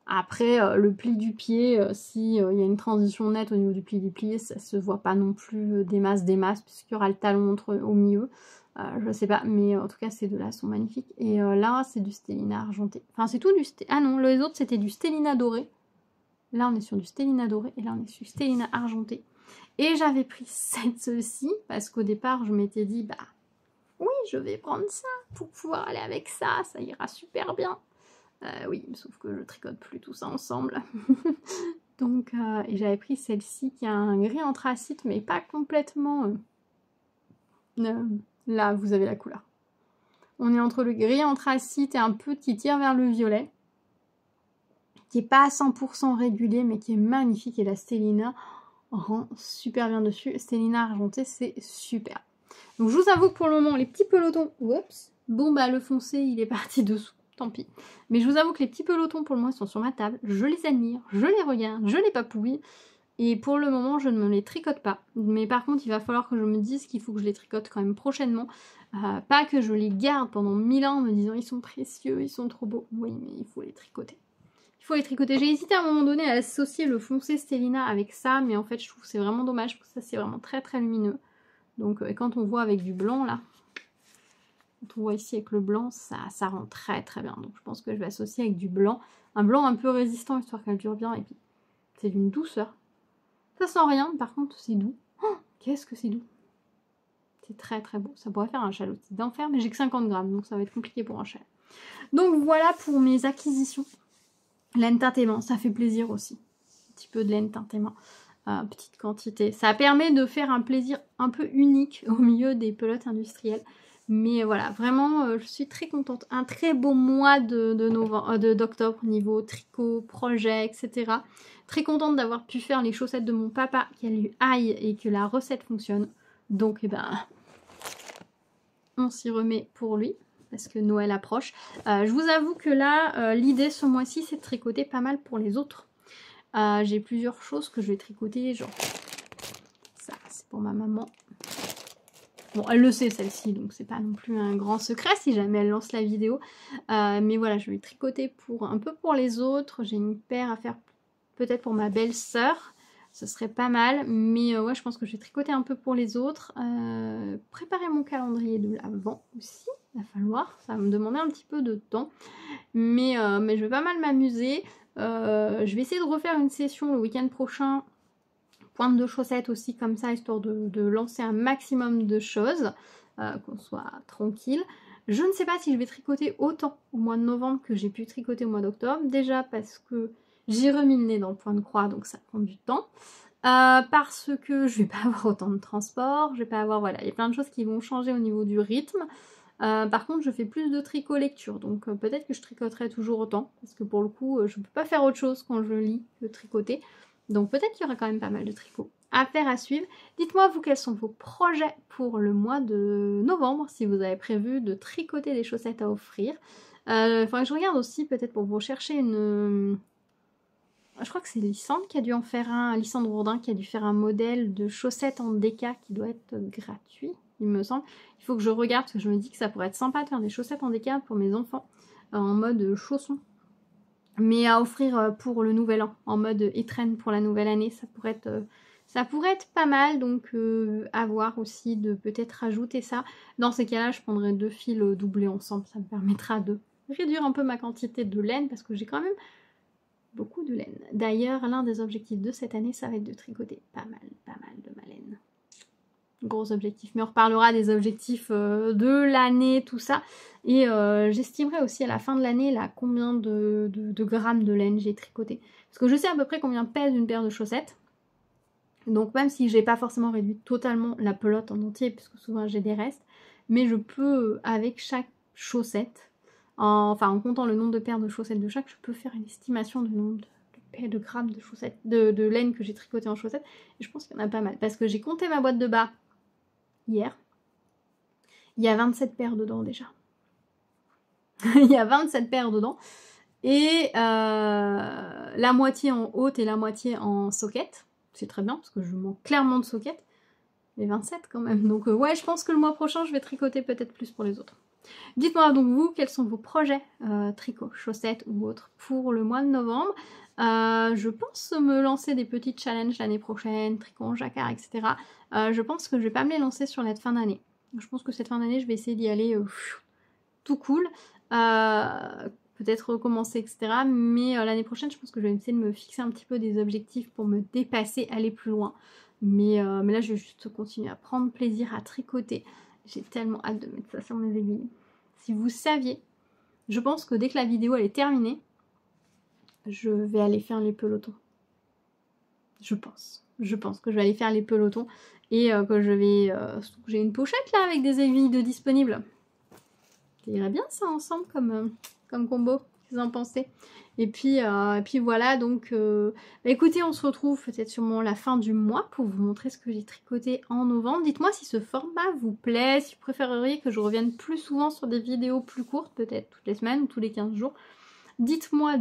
Après, le pli du pied, si il y a une transition nette au niveau du pli du pied, ça se voit pas non plus des masses, puisqu'il y aura le talon au milieu. Je sais pas, mais en tout cas, ces deux-là sont magnifiques. Et là, c'est du Stélina argenté. Enfin, c'est tout du Stélina... Ah non, les autres, c'était du Stélina doré. Là, on est sur du Stélina doré, et là, on est sur Stélina argenté. Et j'avais pris celle-ci, parce qu'au départ, je m'étais dit, bah, oui, je vais prendre ça pour pouvoir aller avec ça ira super bien. Oui, sauf que je tricote plus tout ça ensemble. Donc, et j'avais pris celle-ci qui a un gris anthracite, mais pas complètement... là, vous avez la couleur. On est entre le gris anthracite et un peu qui tire vers le violet. Qui est pas à 100% régulier, mais qui est magnifique. Et la Stélina rend super bien dessus. Stélina argentée, c'est super. Donc, je vous avoue que pour le moment, les petits pelotons... Oups. Bon, bah, le foncé, il est parti dessous. Tant pis. Mais je vous avoue que les petits pelotons pour le moment sont sur ma table. Je les admire, je les regarde, je les papouille. Et pour le moment, je ne me les tricote pas. Mais par contre, il va falloir que je me dise qu'il faut que je les tricote quand même prochainement. Pas que je les garde pendant 1000 ans en me disant ils sont précieux, ils sont trop beaux. Oui, mais il faut les tricoter. Il faut les tricoter. J'ai hésité à un moment donné à associer le foncé Stélina avec ça. Mais en fait, je trouve que c'est vraiment dommage parce que ça, c'est vraiment très très lumineux. Donc, quand on voit avec du blanc là... On voit ici avec le blanc, ça rend très très bien. Donc je pense que je vais associer avec du blanc. Un blanc un peu résistant, histoire qu'elle dure bien. Et puis, c'est d'une douceur. Ça sent rien, par contre, c'est doux. Oh, qu'est-ce que c'est doux. C'est très très beau. Ça pourrait faire un châle aussi d'enfer, mais j'ai que 50 grammes, donc ça va être compliqué pour un châle. Donc voilà pour mes acquisitions. Laine teintée main, ça fait plaisir aussi. Un petit peu de laine teintée main. Petite quantité. Ça permet de faire un plaisir un peu unique au milieu des pelotes industrielles. Mais voilà, vraiment, je suis très contente. Un très beau mois d'octobre niveau tricot, projet, etc. Très contente d'avoir pu faire les chaussettes de mon papa, qu'elle lui aille et que la recette fonctionne. Donc, eh ben, on s'y remet pour lui, parce que Noël approche. Je vous avoue que là, l'idée ce mois-ci, c'est de tricoter pas mal pour les autres. J'ai plusieurs choses que je vais tricoter, genre ça, c'est pour ma maman. Bon, elle le sait celle-ci, donc c'est pas non plus un grand secret si jamais elle lance la vidéo. Mais voilà, je vais tricoter un peu pour les autres. J'ai une paire à faire peut-être pour ma belle-sœur. Ce serait pas mal. Mais ouais, je pense que je vais tricoter un peu pour les autres. Préparer mon calendrier de l'Avent aussi. Il va falloir. Ça va me demander un petit peu de temps. Mais je vais pas mal m'amuser. Je vais essayer de refaire une session le week-end prochain. Pointe de chaussettes aussi comme ça, histoire de lancer un maximum de choses. qu'on soit tranquille. Je ne sais pas si je vais tricoter autant au mois de novembre que j'ai pu tricoter au mois d'octobre. Déjà parce que j'ai remis le nez dans le point de croix, donc ça prend du temps. Parce que je vais pas avoir autant de transport, je vais pas avoir, voilà, il y a plein de choses qui vont changer au niveau du rythme. Par contre, je fais plus de tricot lecture, donc peut-être que je tricoterai toujours autant, parce que pour le coup, je peux pas faire autre chose quand je lis que tricoter. Donc peut-être qu'il y aura quand même pas mal de tricots à faire, à suivre. Dites-moi, vous, quels sont vos projets pour le mois de novembre, si vous avez prévu de tricoter des chaussettes à offrir. Il faudrait que je regarde aussi, peut-être pour vous chercher une... Je crois que c'est Lysandre qui a dû en faire un, Lysandre Bourdin qui a dû faire un modèle de chaussettes en déca qui doit être gratuit, il me semble. Il faut que je regarde parce que je me dis que ça pourrait être sympa de faire des chaussettes en déca pour mes enfants en mode chaussons. Mais à offrir pour le nouvel an, en mode étrenne pour la nouvelle année, ça pourrait être pas mal, donc à voir aussi de peut-être rajouter ça. Dans ces cas-là, je prendrai 2 fils doublés ensemble, ça me permettra de réduire un peu ma quantité de laine parce que j'ai quand même beaucoup de laine. D'ailleurs, l'un des objectifs de cette année, ça va être de tricoter pas mal de ma laine. Gros objectif, mais on reparlera des objectifs de l'année, tout ça. Et j'estimerai aussi à la fin de l'année là combien de grammes de laine j'ai tricoté. Parce que je sais à peu près combien pèse une paire de chaussettes. Donc même si j'ai pas forcément réduit totalement la pelote en entier, puisque souvent j'ai des restes, mais je peux, avec chaque chaussette, en comptant le nombre de paires de chaussettes de chaque, je peux faire une estimation du nombre de grammes de chaussettes, de laine que j'ai tricoté en chaussettes. Et je pense qu'il y en a pas mal. Parce que j'ai compté ma boîte de bas hier. Il y a 27 paires dedans déjà. Il y a 27 paires dedans. Et la moitié en haute et la moitié en socket. C'est très bien parce que je manque clairement de socket. Mais 27 quand même. Donc ouais, je pense que le mois prochain, je vais tricoter peut-être plus pour les autres. Dites-moi donc vous, quels sont vos projets tricot, chaussettes ou autres pour le mois de novembre. Je pense me lancer des petits challenges l'année prochaine, tricot en jacquard, etc. Je pense que je vais pas me les lancer sur la fin d'année. Je pense que cette fin d'année, je vais essayer d'y aller tout cool. Peut-être recommencer, etc. Mais l'année prochaine, je pense que je vais essayer de me fixer un petit peu des objectifs pour me dépasser, aller plus loin. Mais là, je vais juste continuer à prendre plaisir à tricoter. J'ai tellement hâte de mettre ça sur mes aiguilles. Si vous saviez, je pense que dès que la vidéo elle est terminée, je vais aller faire les pelotons. Je pense que je vais aller faire les pelotons et que je vais... j'ai une pochette là avec des aiguilles de disponibles. Ça irait bien ça ensemble comme combo, qu'est-ce que vous en pensez? Et puis voilà, donc écoutez, on se retrouve peut-être sûrement la fin du mois pour vous montrer ce que j'ai tricoté en novembre. Dites-moi si ce format vous plaît, si vous préféreriez que je revienne plus souvent sur des vidéos plus courtes, peut-être toutes les semaines ou tous les 15 jours. Dites-moi.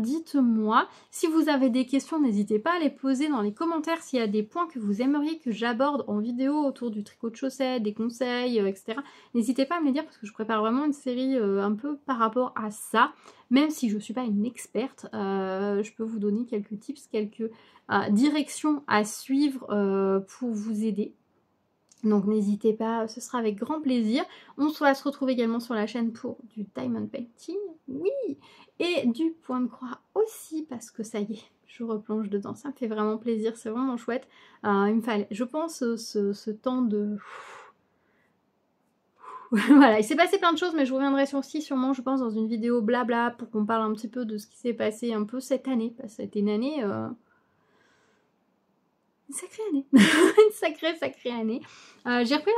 Si vous avez des questions, n'hésitez pas à les poser dans les commentaires. S'il y a des points que vous aimeriez que j'aborde en vidéo autour du tricot de chaussettes, des conseils, etc. N'hésitez pas à me les dire parce que je prépare vraiment une série un peu par rapport à ça. Même si je ne suis pas une experte, je peux vous donner quelques tips, quelques directions à suivre pour vous aider. Donc n'hésitez pas, ce sera avec grand plaisir. On va se retrouver également sur la chaîne pour du diamond painting, oui, et du point de croix aussi, parce que ça y est, je replonge dedans. Ça me fait vraiment plaisir, c'est vraiment chouette. Il me fallait, je pense, ce temps de... Voilà, il s'est passé plein de choses, mais je reviendrai aussi sûrement, je pense, dans une vidéo blabla pour qu'on parle un petit peu de ce qui s'est passé un peu cette année. Parce que ça a été une année... Une sacrée année. Une sacrée année. J'ai repris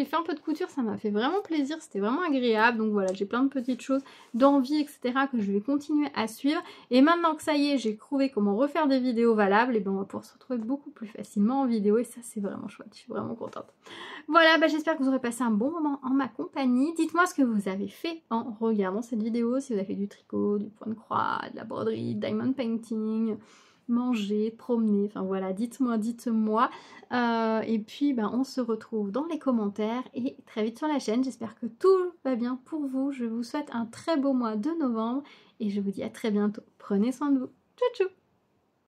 fait un peu de couture, ça m'a fait vraiment plaisir, c'était vraiment agréable. Donc voilà, j'ai plein de petites choses d'envie, etc. que je vais continuer à suivre. Et maintenant que ça y est, j'ai trouvé comment refaire des vidéos valables, et ben on va pouvoir se retrouver beaucoup plus facilement en vidéo. Et ça, c'est vraiment chouette, je suis vraiment contente. Voilà, bah, j'espère que vous aurez passé un bon moment en ma compagnie. Dites-moi ce que vous avez fait en regardant cette vidéo, si vous avez fait du tricot, du point de croix, de la broderie, diamond painting, manger, promener, enfin voilà, dites-moi. Et puis on se retrouve dans les commentaires et très vite sur la chaîne. J'espère que tout va bien pour vous. Je vous souhaite un très beau mois de novembre et je vous dis à très bientôt. Prenez soin de vous. Tchou tchou.